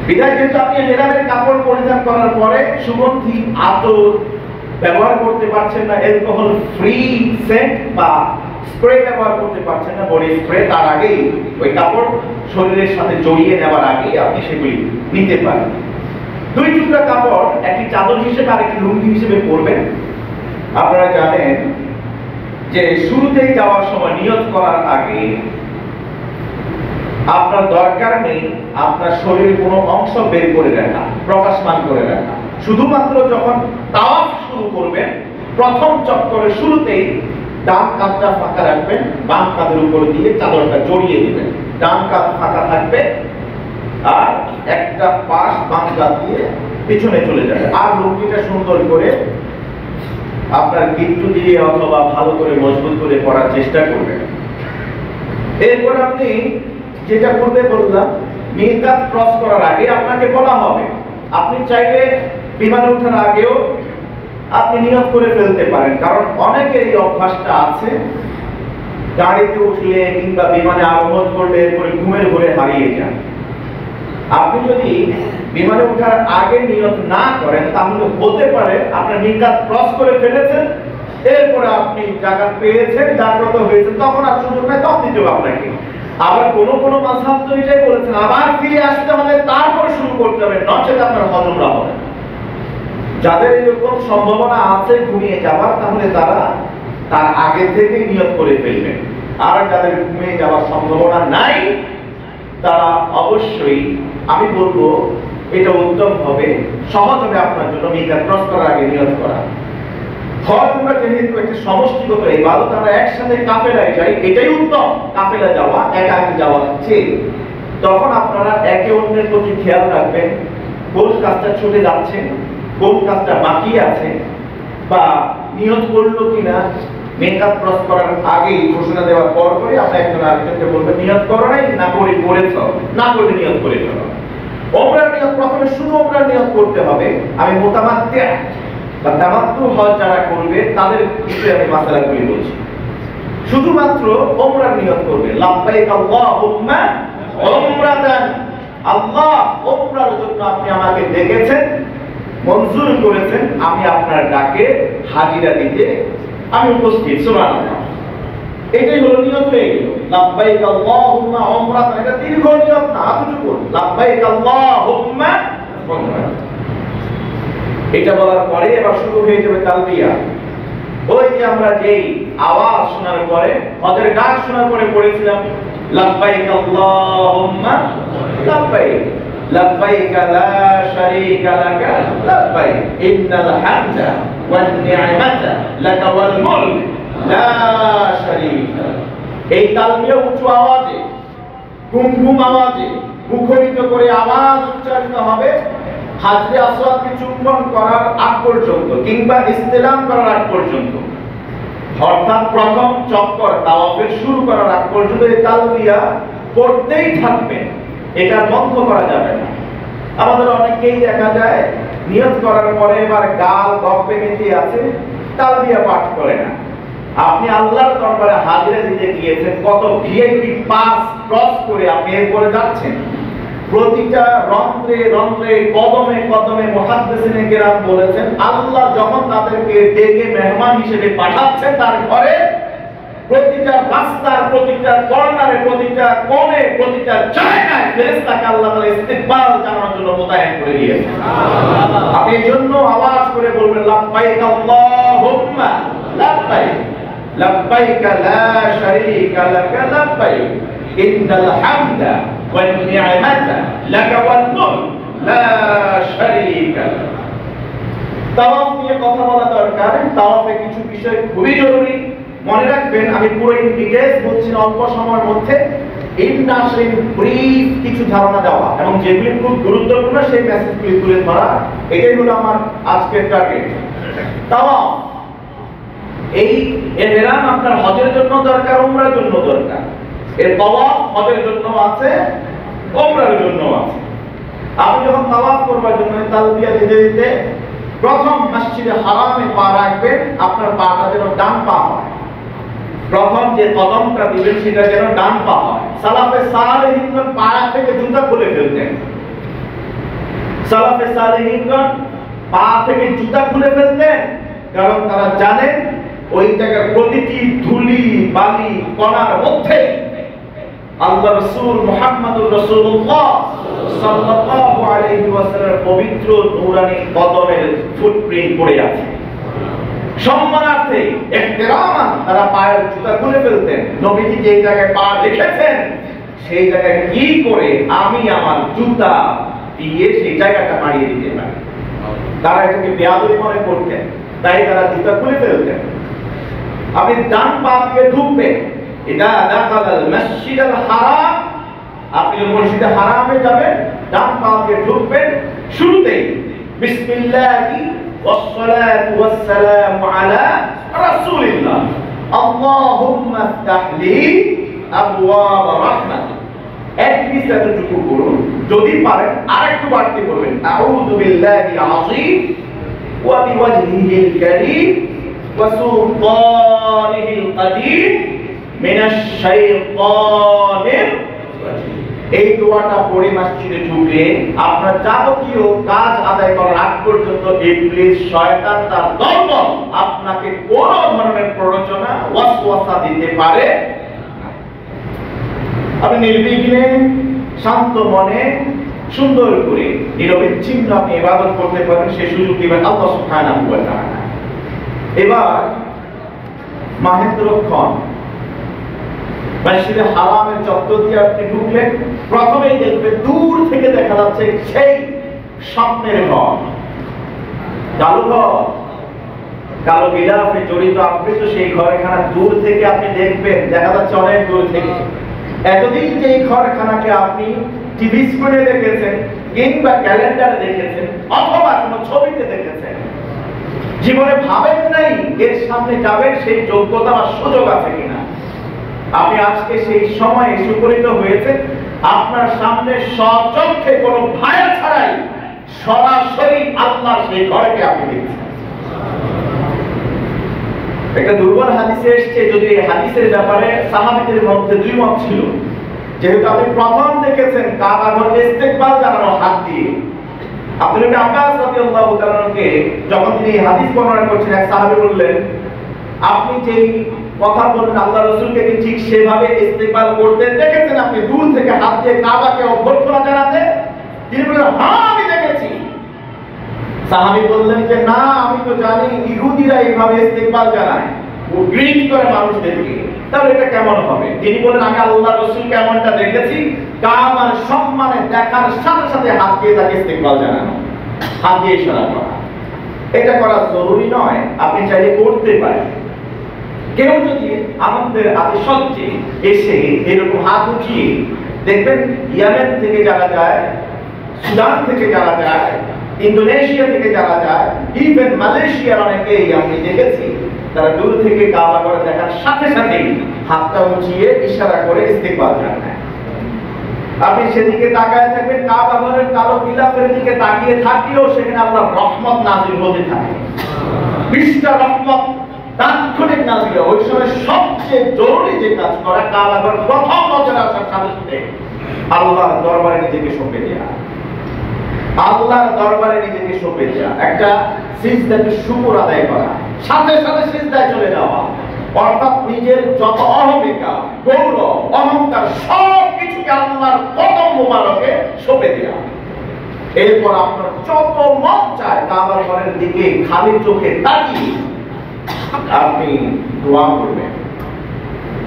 A: বিধায় কিন্তু আপনি ইহরামের কাপড় পরিধান করার পরে সুগন্ধি আতর ব্যবহার করতে পারছেন না, অ্যালকোহল ফ্রি সেন্ট বা স্প্রে ব্যবহার করতে পারছেন না, বডি স্প্রে, তার আগেই ওই কাপড় শরীরের সাথে জড়িয়ে নেওয়ার আগে আপনি সেগুলি নিতে পারেন। 2 টুকরা কাপড় একটি চাদর হিসেবে আর একটি লুঙ্গি হিসেবে পরবেন। আপনারা জানেন যে শুরুতেই যাওয়ার সময় নিয়ত করার আগে আপনার দরকার নেই আপনার শরীরের কোনো অংশ বের করে রাখা, প্রকাশমান করে রাখা। শুধুমাত্র যখন তাওয়াফ শুরু করবেন, প্রথম চক্করের শুরুতেই ডান কাঁধটা ফাঁকা রাখবেন, বাম কাঁধের উপর দিয়ে চাদরটা জড়িয়ে দিবেন। ডান কাঁধ ফাঁকা থাকবে আর একটা পাশ বাম কাঁধ দিয়ে পিছনে চলে যাবে। আর লুঙ্গিটা সুন্দর করে আপনার গিট্টু দিয়ে অথবা ভালো করে মজবুত করে পরার চেষ্টা করবেন। এরপর আপনি যেটা করতে বললাম, মিকাত ক্রস করার আগে আপনাকে বলা হবে, আপনি চাইলে বিমানে ওঠার আগেও আপনি নিয়ত করে ফেলতে পারেন। কারণ অনেকের এই অভ্যাসটা আছে, গাড়িতে উঠলে কিংবা বিমানে আরোহণ করলে এরপরে ঘুমের ঘোরে হারিয়ে যান। আপনি যদি বিমানে ওঠার আগে নিয়ত না করেন, তাহলে হতে পারে আপনার মিকাত ক্রস করে ফেলেছেন, এরপরে আপনি জায়গা পেয়েছেন, জাগ্রত হয়েছেন, তখন আর সুযোগ নাই, তখন দিতে হবে আপনাকে। আবার কোন মাযহাব তো এটাই বলেছেন, আবার ফিরে আসতে হবে, তারপর শুরু করতে হবে, নচেত আপনার হজ উমরা হবে না। যাদের এরকম সম্ভাবনা আছে ঘুমিয়ে যাবার, তাহলে তারা তার আগে থেকে নিয়ত করে ফেলবেন। আর যাদের ঘুমিয়ে যাওয়ার সম্ভাবনা নাই, তারা অবশ্যই, আমি বলবো এটা উত্তম হবে, সহজ হবে আপনার জন্য মিকাত ক্রস করার আগে নিয়ত করা। হজ উমরা যেহেতু একটা সমষ্টিগত ইবাদত, আমরা একসাথে কাফেলায় যাই, এটাই উত্তম। কাফেলা যাওয়া, একাকী যাওয়া চেয়ে তখন আপনারা একে অন্যের প্রতি খেয়াল রাখবেন, কোন কাজটা ছুটে যাচ্ছে, কোন কাজটা বাকি আছে, বা নিয়ত করলো কিনা। মিকাত ক্রস করার আগেই ঘোষণা দেওয়ার পর করে আপনি একজন আরেকজনকে বলবেন, নিয়ত করো নাই, না করে করেছ, না করলে নিয়ত করে ফেলো। ওমরার নিয়ত প্রথমে শুধু ওমরার নিয়ত করতে হবে। আমি মুতামাত্তি বা তামাত্তু হজ যারা করবে তাদের বিষয়ে আমি মাসালাগুলি বলছি। শুধুমাত্র ওমরার নিয়ত করবে, লাব্বাইক আল্লাহুম্মা উমরাতান, আল্লাহ ওমরার জন্য আপনি আমাকে ডেকেছেন, মঞ্জুর করেছেন, আমি আপনার ডাকে হাজিরা দিতে আমি উপস্থিত। সুবহানাল্লাহ। এটাই হলো নিয়ত হয়ে গেল। লাব্বাইক আল্লাহুম্মা উমরা, এটা দীর্ঘ নিয়ত না, এতটুকু লাব্বাইক আল্লাহুম্মা উমরা। এটা বলার পরে এবার শুরু হয়ে যাবে তালবিয়া। ওই যে আমরা যেই আওয়াজ শোনার পরে, হজের ডাক শোনার পরে পড়েছিলাম লাব্বাইক আল্লাহুম্মা লাব্বাইক লাব্বাইক লা শারীকা লাকা লাব্বাইক ইন্নাল হামদা ওয়ান নি'মাতা লাকা ওয়াল মুলক লা শারীকা। এই তালবিয়া উঁচু আওয়াজে, গুমগুম আওয়াজে, মুখরিত করে আওয়াজ উচ্চারিত হবে হাজরে আসওয়াদকে চুম্বন করার আগ পর্যন্ত, কিংবা ইস্তেলাম করার আগ পর্যন্ত, অর্থাৎ প্রথম চক্কর তাওয়াফের শুরু করার আগ পর্যন্ত এই তালবিয়া করতেই থাকবে, এটা বন্ধ করা যাবে না। আমাদের অনেকেই দেখা যায় নিয়ত করার পরে এবার গাল গপ্পে মেতে আছে, তালবিয়া পাঠ করে না। আপনি আল্লাহর দরবারে হাজিরা দিতে গিয়েছেন, কত ভিআইপি পাস ক্রস করে আপনি এরপরে যাচ্ছেন। প্রতিটা রন্ধ্রে রন্ধ্রে, কদমে কদমে মুহাদ্দিসিনে কেরাম বলেছেন, আল্লাহ যখন তাদেরকে ডেকে মেহমান হিসেবে পাঠাচ্ছেন তার ঘরে, প্রতিটা রাস্তার প্রতিটা কর্নারে, প্রতিটা কোণে, প্রতিটা জায়গায় ফেরেশতাকে আল্লাহ তাআলা ইস্তিকবাল জানানোর জন্য মোতায়েন করে দিয়েছেন। আপনি এই জন্য আওয়াজ করে বলবেন লাব্বাইক আল্লাহুম্মা লাব্বাইক লাব্বাইক লা শারীকা লাকা লাব্বাইক ইন্নাল হামদা ওয়ান নি'মাতা লাকা ওয়াল মুলক লা শারীকা লাক। তাওয়াফ নিয়ে কথা বলা দরকার। তাওয়াফে কিছু বিষয় খুবই জরুরি, মনে রাখবেন। আমি পুরো ইন ডিটেইলস বলছি না, অল্প সময়ের মধ্যে ইনডাসিন ব্রিফ কিছু ধারণা দেওয়া এবং যেগুলি খুব গুরুত্বপূর্ণ সেই মেসেজগুলি তুলে ধরা, এটাই হলো আমার আজকের টার্গেট। তাওয়াফ, এই ইহরাম আপনার হজের জন্য দরকার, উমরার জন্য দরকার। এর তাওয়াফ হজের জন্য আছে, উমরার জন্য আছে। আপনি যখন তাওয়াফ করবার জন্য তালবিয়া দিতে দিতে প্রথম মসজিদে হারামে পা রাখবেন, আপনার পাটা যেন ডান পা হয়। প্রথম যে কদমটা দিবেন সেটা যেন ডান পা হয়। সালাফে সালেহিনগণ পা থেকে জুতা খুলে ফেলতেন। সালাফে সালেহিনগণ পা থেকে জুতা খুলে ফেলতেন, কারণ তারা জানেন ওই জায়গার প্রতিটি ধুলি বালি কণার মধ্যে আল্লাহ রাসূল মুহাম্মদুর রাসূলুল্লাহ সাল্লাল্লাহু আলাইহি ওয়াসাল্লামের পবিত্র নূরানী কদমের ফুটপ্রিন্ট পড়ে আছে। সম্মানার্থে ইহতিরামান তারা পায়ের জুতা খুলে ফেলতেন। নবীজি যে জায়গায় পা রেখেছেন সেই জায়গায় কি করে আমি আমার জুতা দিয়ে সেই জায়গাটা মারিয়ে দিতে পারি। তারা এটাকে বেয়াদবি মনে করতেন, তাই তারা জুতা খুলে ফেলতেন। আপনি ডান পা দিয়ে ঢুকবেন, ইদা দাখালাল মসজিদাল হারাম, আপনি মসজিদে হারামে যাবেন, ডান পা দিয়ে ঢুকবেন। শুরুতেই বিসমিল্লাহি ওয়াসসালাতু ওয়াসসালামু আলা রাসূলিল্লাহ, আল্লাহুম্মা ইফতাহ লি আবওয়াব রাহমাতিক। একটু এতটুকু করুন, যদি পারেন আরেকটু বাড়তি করবেন। আউযু বিল্লাহি আযীম ওয়া বিওয়াজহিল কারীম ওয়া সুলতানিহিল কাদীর মিনাশ শাইতানির রাজীম। এই দোয়াটা পড়ে মসজিদে ঢুকে আপনার যাবতীয় কাজ আদায় করার আগ পর্যন্ত ইবলিস শয়তান তার দলবল আপনাকে কোনো ধরনের প্ররোচনা ওয়াসওয়াসা দিতে পারে। আপনি নির্বিঘ্নে শান্ত মনে সুন্দর করে নিরবিচ্ছিন্ন আপনি ইবাদত করতে পারেন, সেই সুযোগ দিবেন আল্লাহ সুবহানাহু ওয়া তাআলা। এবার মাহেন্দ্রক্ষণ মসজিদে হারামের চত্বর দিয়ে আপনি ঢুকলেন, প্রথমেই দেখবেন দূর থেকে দেখা যাচ্ছে সেই স্বপ্নের ঘর, কালো ঘর, কালো বিলাপে জড়িত আবৃত সেই ঘরখানা দূর থেকে আপনি দেখবেন, দেখা যাচ্ছে অনেক দূর থেকে। এতদিন যে এই ঘরখানাকে আপনি টিভি স্ক্রিনে দেখেছেন কিংবা ক্যালেন্ডারে দেখেছেন অথবা কোনো ছবিতে দেখেছেন, জীবনে ভাবেন নাই এর সামনে যাবেন সেই যোগ্যতা বা সুযোগ আছে কিনা। আপনি আজকে সেই সময় সুপরিচিত হয়েছেন, আপনার সামনে সচক্ষে কোনো ভয় ছাড়াই সরাসরি আল্লাহ সেই ঘরকে আপনি দেখছেন। একটা দুর্বল হাদিসে এসেছে, যদি এই হাদিসের ব্যাপারে সাহাবীদের মধ্যে দুই মত ছিল। যেহেতু আপনি প্রথম দেখেছেন কাবা ঘরকে ইস্তেকবাল জানানো হাত দিয়ে, আব্দুল্লাহ ইবনে আব্বাস রাদিয়াল্লাহু তাআলা কে যখন তিনি হাদিস বর্ণনা করছেন, এক সাহাবী বললেন, আপনি যেই কথা বলেন আল্লাহ রাসূলকে কি ঠিক সেভাবে ইস্তেকবাল করতে দেখেছেন? আপনি দূর থেকে হাত দিয়ে কাবাকে অভ্যর্থনা জানাতে? তিনি বললেন, হ্যাঁ আমি দেখেছি। সাহাবী বললেন যে না, আমি তো জানি ইহুদিরা এইভাবে ইস্তেকবাল জানায়, ও গ্রিট করে মানুষদেরকে, তাহলে এটা কেমন হবে? তিনি বলেন, আমি আল্লাহ রাসূলকে এমনটা দেখেছি, কাবার সম্মানে দেখার সাথে সাথে হাত দিয়ে তাকে ইস্তেকবাল জানানো, হাত দিয়ে ইশারা করা। এটা করা জরুরি নয়, আপনি চাইলে করতে পারেন। কেউ যদি আমাদের আতিশয্যে এসে এরকম হাত উঠিয়ে, দেখবেন ইয়েমেন থেকে যারা যায়, সুদান থেকে যারা যায়, ইন্দোনেশিয়া থেকে যারা যায়, ইভেন মালয়েশিয়ার অনেকেই আমি দেখেছি, তারা দূর থেকে কাবা ঘর দেখার সাথে সাথে হাতটা উঠিয়ে ইশারা করে ইস্তেকবাল জানায়। আপনি সেদিকে তাকায় থাকবেন, কাবা ঘরের কালো গিলাফের দিকে তাকিয়ে থাকিও সেখানে আল্লাহর রহমত নাযিল হতে থাকে, বিশটা রহমত তাৎক্ষণিক নাযিল। ওই সময় সবচেয়ে জরুরি যে কাজ করা, কাবা ঘর প্রথম নজরে আসার সাথে সাথে আল্লাহর দরবারে নিজেকে সঁপে দেয়া, আল্লাহর দরবারে নিজেকে সঁপে দেয়া, একটা সিজদাতে শুকর আদায় করা, সাথে সাথে সিজদায় চলে যাওয়া, অর্থাৎ নিজের যত অহমিকা, গৌরব, অহংকার সব কিছুকে আল্লাহর কদম মোবারকে সঁপে দেয়া। এরপর আপনার যত মন চায় কাবার ঘরের দিকে খালি চোখে তাকিয়ে আপনি দোয়া করবেন,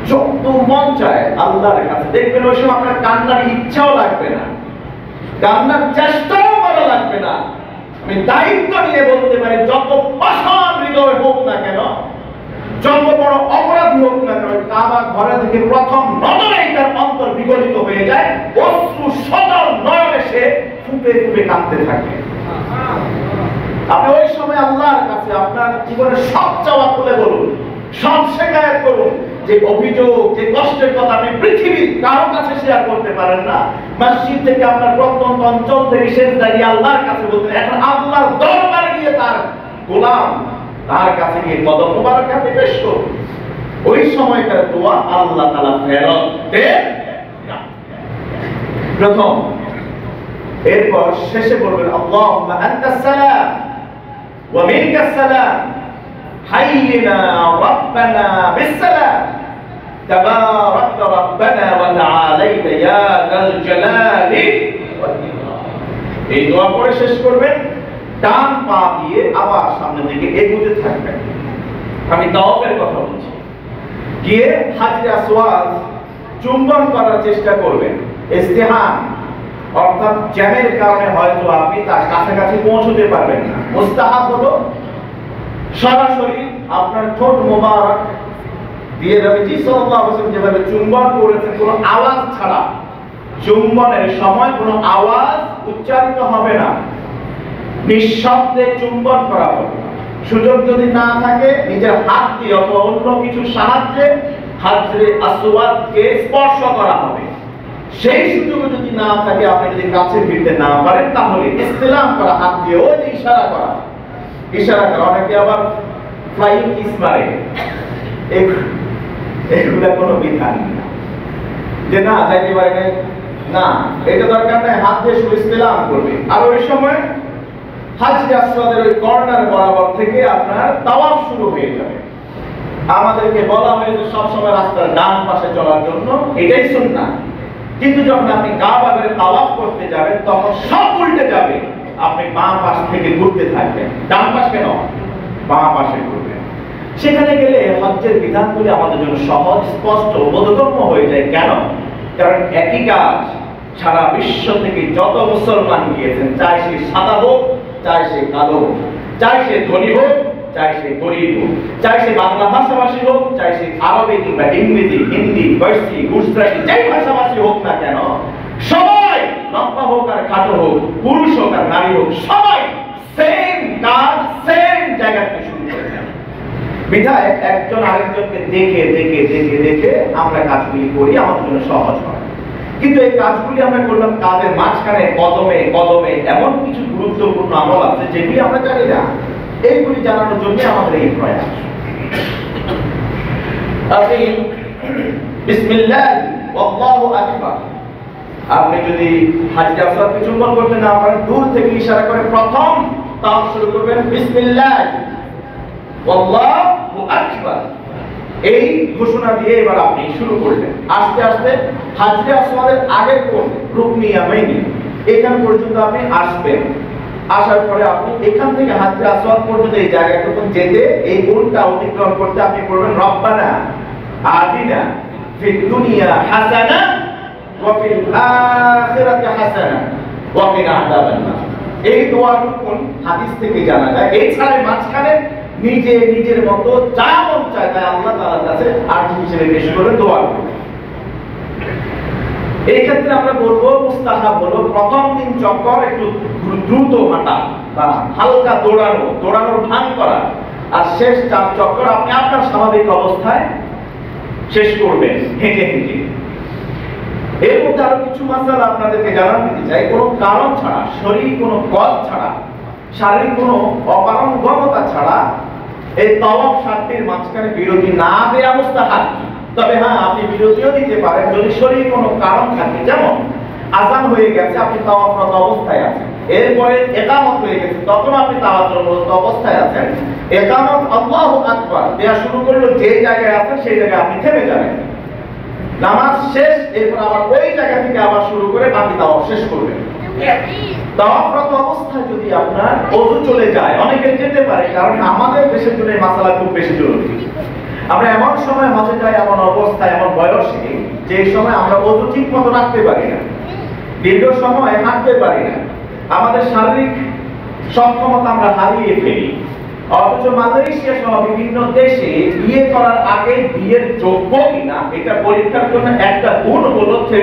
A: যত মন চায় আল্লাহর কাছে। দেখবেন ওই সময় আপনার কান্নার ইচ্ছাও লাগবে না, কান্নার চেষ্টাও করা লাগবে না। আমি দায়িত্ব নিয়ে বলতে পারি, যত পাষাণ হৃদয় হোক না কেন, যত বড় অপরাধী হোক না কেন, কাবা ঘরে থেকে প্রথম নজরেই তার অন্তর বিগলিত হয়ে যায়, অশ্রু সজল নয়নে সে ফুঁপে ফুঁপে কাঁদতে থাকে। আপনি ওই সময় আল্লাহর কাছে আপনার জীবনের সব চাওয়া খুলে বলুন, সব শেখায়ত করুন। যে অভিযোগ, যে কষ্টের কথা আপনি পৃথিবীর কারো কাছে শেয়ার করতে পারেন না, মসজিদ থেকে আপনার প্রত্যন্ত অঞ্চল থেকে শেষ দাঁড়িয়ে আল্লাহর কাছে বলতেন, এখন আল্লাহর দরবারে গিয়ে তার গোলাম তার কাছে গিয়ে কদম মোবারক আপনি পেশ করুন। ওই সময়কার দোয়া আল্লাহ তাআলা ফেরত দেন না। প্রথম, এরপর শেষে বলবেন, আল্লাহুম্মা আনতাস সালাম ওয়া মিনকাস সালাম হাইয়িনা রাব্বানা বিসসালাম তাবারাকতা রাব্বানা ওয়া তাআলাইতা ইয়া যাল জালালি ওয়াল ইকরাম। এই দোয়া পড়ে শেষ করবেন, ডান পা দিয়ে আবার সামনের দিকে এগোতে থাকবেন। আমি তাওয়াফের কথা বলছি। গিয়ে হাজরে আসওয়াদ চুম্বন করার চেষ্টা করবেন। ইস্তিহাম অর্থাৎ জ্যামের কারণে হয়তো আপনি তার কাছাকাছি পৌঁছতে পারবেন না। মুস্তাহাব হলো সরাসরি আপনার ঠোঁট মোবারক দিয়ে নবীজি সাল্লাল্লাহু আলাইহি ওয়াসাল্লাম যেভাবে চুম্বন করেছেন, কোনো আওয়াজ ছাড়া, চুম্বনের সময় কোনো আওয়াজ উচ্চারিত হবে না, নিঃশব্দে চুম্বন করা হবে। সুযোগ যদি না থাকে নিজের হাত দিয়ে অথবা অন্য কিছু সাহায্যে হাজরে আসওয়াদকে স্পর্শ করা হবে। সেই সুযোগ যদি না থাকে, আপনি যদি কাছে ফিরতে না পারেন, তাহলে ইসতিলাম করা, হাত দিয়ে ওই যে ইশারা করা, ইশারা করা। অনেকে আবার ফ্লাইং কিস মারে, এগুলা কোনো বিধান না, যে না যাইতে পারে না, এটা দরকার নাই, হাত দিয়ে শুধু ইসতিলাম করবে। আর ওই সময় হাজরে আসওয়াদের ওই কর্নার বরাবর থেকে আপনার তাওয়াফ শুরু হয়ে যাবে। আমাদেরকে বলা হয়েছে সব সময় রাস্তার ডান পাশে চলার জন্য, এটাই সুন্নাহ। কিন্তু যখন আপনি কাবা ঘরে তাওয়াফ করতে যাবেন, তখন সব উল্টে যাবে। আপনি বাম পাশ থেকে ঘুরতে থাকবেন, ডান পাশ কেন, বাম পাশে ঘুরবেন। সেখানে গেলে হজ্জের বিধানগুলি আমাদের জন্য সহজ, স্পষ্ট, বোধগম্য হয়ে যায়। কেন? কারণ একই কাজ সারা বিশ্ব থেকে যত মুসলমান গিয়েছেন, চাই সে সাদা হোক, চাই সে কালো হোক, চাই সে ধনী হোক, চাই সে গরিব হোক, চাই সে বাংলা ভাষাভাষী হোক, চাই সে আরবি কিংবা ইংরেজি, হিন্দি, ফার্সি, গুজরাটি, যেই ভাষাভাষী হোক না কেন, সবাই লম্বা হোক আর খাটো হোক, পুরুষ হোক আর নারী হোক, সবাই সেম কাজ সেম জায়গা থেকে শুরু করে। বিধায় একজন আরেকজনকে দেখে দেখে দেখে দেখে আমরা কাজগুলি করি, আমাদের জন্য সহজ হয়। কিন্তু এই কাজগুলি আমরা করলাম, কাজের মাঝখানে কদমে কদমে এমন কিছু গুরুত্বপূর্ণ আমল আছে যেগুলি আমরা জানি না। এইগুলি জানানোর জন্য আমাদের এই প্রয়াস। আপনি বিসমিল্লাহ আল্লাহু আকবার আপনি যদি হাজরে আসওয়াদকে চুম্বন করতে না পারেন, দূর থেকে ইশারা করে প্রথম তাওয়াফ শুরু করবেন বিসমিল্লাহ আল্লাহু আকবার, এই ঘোষণা দিয়ে এবার আপনি শুরু করলেন। আস্তে আস্তে হাজরে আসওয়াদের আগের কোণ রুকনি ইয়ামাইনি এখান পর্যন্ত আপনি আসবেন। আসার পরে আপনি এখান থেকে হাজরে আসওয়াদ পর্যন্ত এই জায়গাটুকু যেতে, এই কোণটা অতিক্রম করতে আপনি পড়বেন রব্বানা আতিনা ফিদ দুনিয়া হাসানা ওয়া ফিল আখিরাতি হাসানা ওয়া কিনা আযাবান নার। এই দোয়াটুকু হাদিস থেকে জানা যায়। এছাড়া মাঝখানে নিজে নিজের মতো যা মন চায় তাই আল্লাহ তাআলার কাছে আরজি হিসেবে পেশ করে দোয়া করবেন। এই ক্ষেত্রে আমরা বলবো মুস্তাহাব হলো প্রথম 3 চক্কর একটু দ্রুত হাঁটা বা হালকা দৌড়ানোর ভান করা, আর শেষ 4 চক্কর আপনি আপনার স্বাভাবিক অবস্থায় শেষ করবেন হেঁটে হেঁটে। এর মধ্যে আরো কিছু মাসালা আপনাদেরকে জানান দিতে চাই। কোনো কারণ ছাড়া, শরীর কোনো কজ ছাড়া, শারীরিক কোনো অপারগতা ছাড়া এই তাওয়াফ 7টির মাঝখানে বিরতি না দেয়া মুস্তাহাব। তবে হ্যাঁ, আপনি বিরতিও দিতে পারেন যদি শরীর কোনো কারণ থাকে। যেমন আযান হয়ে গেছে, আপনি তাওয়াফরত অবস্থায় আছেন, এরপরে ইকামত হয়ে গেছে, তখন আপনি তাওয়াফরত অবস্থায় আছেন, ইকামত আল্লাহু আকবার দেয়া শুরু করলো, যে জায়গায় আছেন সেই জায়গায় আপনি থেমে যাবেন, নামাজ শেষ, এরপর আবার ওই জায়গা থেকে আবার শুরু করে বাকি তাওয়াফ শেষ করবেন। তাওয়াফরত অবস্থায় যদি আপনার ওযু চলে যায়, অনেকের যেতে পারে, কারণ আমাদের দেশের জন্য এই মাসালা খুব বেশি জরুরি। আমরা এমন সময় হজে যাই, এমন অবস্থায়, এমন বয়সে, যে সময় আমরা ওযু ঠিক মতো রাখতে পারি না, দীর্ঘ সময় হাঁটতে পারি না, আমাদের শারীরিক সক্ষমতা আমরা হারিয়ে ফেলি। অথচ মালয়েশিয়া সহ বিভিন্ন দেশে বিয়ে করার আগে বিয়ের যোগ্য কিনা এটা পরীক্ষার জন্য একটা গুণ হচ্ছে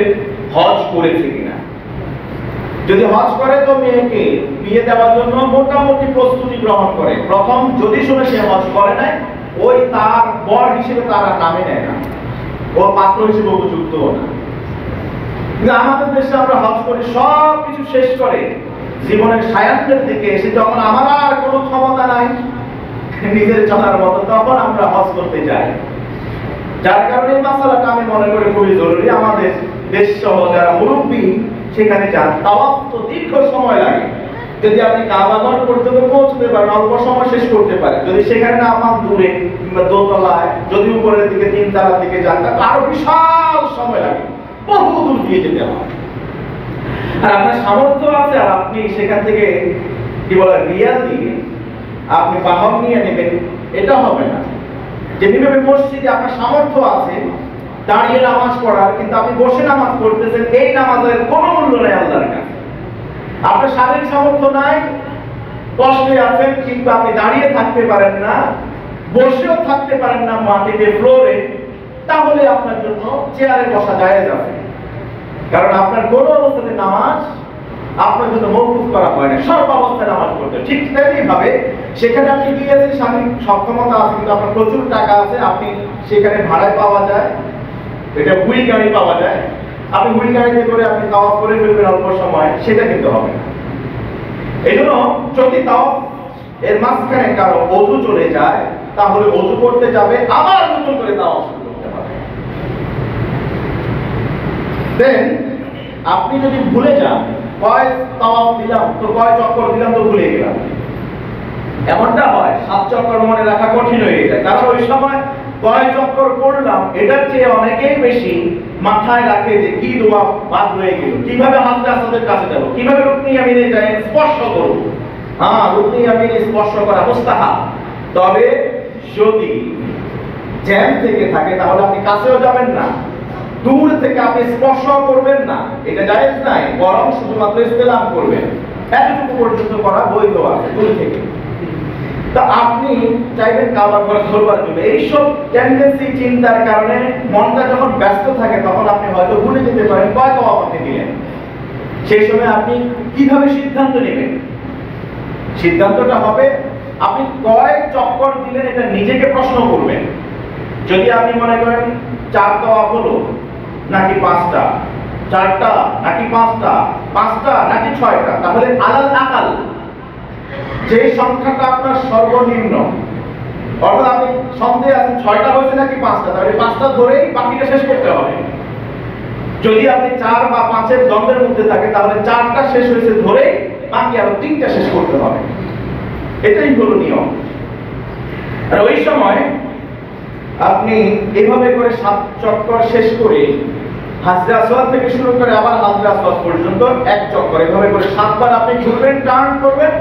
A: হজ করেছে কিনা। যদি হজ করে তো মেয়েকে বিয়ে দেওয়ার জন্য মোটামুটি প্রস্তুতি গ্রহণ করে। প্রথম যদি শুনে সে হজ করে নাই, ওই তার বর হিসেবে তারা নামে নেয় না, ও পাত্র হিসেবে উপযুক্ত না। কিন্তু আমাদের দেশে আমরা হজ করি, সব কিছু শেষ করে জীবনের সায়ান্তের দিকে এসে যখন আমার আর কোনো ক্ষমতা নাই নিজের চলার মতো, তখন আমরা হজ করতে যাই। যার কারণে এই মাসালাটা আমি মনে করি খুবই জরুরি। আমাদের দেশ সহ যারা মুরব্বী সেখানে যান, তাওয়াফ তো দীর্ঘ সময় লাগে। যদি আপনি কাবাঘর পর্যন্ত পৌঁছতে পারেন, অল্প সময় শেষ করতে পারেন। যদি সেখানে না পান, দূরে কিংবা দোতলায়, যদি উপরের দিকে 3 তলার দিকে যান, তাহলে আরো বিশাল সময় লাগে, বহু দূর দিয়ে যেতে হয়। আর আপনার সামর্থ্য আছে, আর আপনি সেখান থেকে কি বলে রিয়াল দিয়ে আপনি বাহন নিয়ে নেবেন, এটা হবে না। যেভাবে মসজিদে আপনার সামর্থ্য আছে দাঁড়িয়ে নামাজ পড়ার, কিন্তু আপনি বসে নামাজ পড়তেছেন, এই নামাজের কোনো মূল্য নেই আল্লাহর কাছে। আপনার শারীরিক সামর্থ্য নাই, কষ্টে আছেন, কিন্তু আপনি দাঁড়িয়ে থাকতে পারেন না, বসেও থাকতে পারেন না মাটিতে, ফ্লোরে, তাহলে আপনার জন্য চেয়ারে বসা জায়েজ আছে। কারণ আপনার কোনো অবস্থাতে নামাজ আপনার জন্য মওকুফ করা হয় না, সব অবস্থায় নামাজ পড়তে। ঠিক তেমনি ভাবে সেখানে আপনি গিয়েছেন, শারীরিক সক্ষমতা আছে, কিন্তু আপনার প্রচুর টাকা আছে, আপনি সেখানে ভাড়ায় পাওয়া যায়, এটা হুইল গাড়ি পাওয়া যায়, আপনি হুইল গাড়িতে করে আপনি তাওয়াফ করে ফেলবেন অল্প সময়, সেটা কিন্তু হবে না। এই জন্য যদি তাওয়াফ এর মাঝখানে কারো ওযু চলে যায়, তাহলে ওযু করতে যাবে, আবার নতুন করে তাওয়াফ শুরু করতে হবে। দেন আপনি যদি ভুলে যান, কয় তাওয়াফ দিলাম তো, কয় চক্কর দিলাম তো ভুলে গেলাম, এমনটা হয়, 7 চক্কর মনে রাখা কঠিন হয়ে যায়। কারণ ওই সময় কয় চক্কর করলাম এটার চেয়ে অনেকেই বেশি মাথায় রাখে যে কি দোয়া বাদ রয়ে গেল, কিভাবে হাজরে আসওয়াদের কাছে যাব, কিভাবে রুকনি ইয়ামিনে যাই স্পর্শ করব। হ্যাঁ, রুকনি ইয়ামিনে স্পর্শ করা মুস্তাহাব। তবে যদি জ্যাম থেকে থাকে তাহলে আপনি কাছেও যাবেন না, দূর থেকে আপনি স্পর্শ করবেন না, এটা জায়েজ নাই, বরং শুধুমাত্র ইস্তেলাম করবেন। এতটুকু পর্যন্ত করা বৈধ আছে দূর থেকে। তা আপনি চাইবেন কাবা ঘর ধরবার জন্য, এইসব টেন্ডেন্সি চিন্তার কারণে মনটা যখন ব্যস্ত থাকে, তখন আপনি হয়তো ভুলে যেতে পারেন কয় তাওয়াফ আপনি দিলেন। সেই সময় আপনি কিভাবে সিদ্ধান্ত নেবেন? সিদ্ধান্তটা হবে আপনি কয় চক্কর দিলেন এটা নিজেকে প্রশ্ন করবেন। যদি আপনি মনে করেন 4 তাওয়াফ হলো নাকি 5টা, 4টা নাকি 5টা, 5টা নাকি 6টা, তাহলে আলাল আকাল যে সংখ্যাটা আপনার সর্বনিম্ন, অর্থাৎ আপনি সন্দেহে আছেন 6টা হয়েছে নাকি 5টা, তাহলে 5টা ধরেই বাকিটা শেষ করতে হবে। যদি আপনি 4 বা 5-এর দ্বন্দ্বের মধ্যে থাকে তাহলে 4টা শেষ হয়েছে ধরে বাকি আরো 3টা শেষ করতে হবে, এটাই হলো নিয়ম। আর ওই সময় আপনি এভাবে করে 7 চক্কর শেষ করে হাজরে আসওয়াদ থেকে শুরু করে আবার হাজরে আসওয়াদ পর্যন্ত 1 চক্কর এভাবে করে 7 বার আপনি ঘুরবেন, টার্ন করবেন,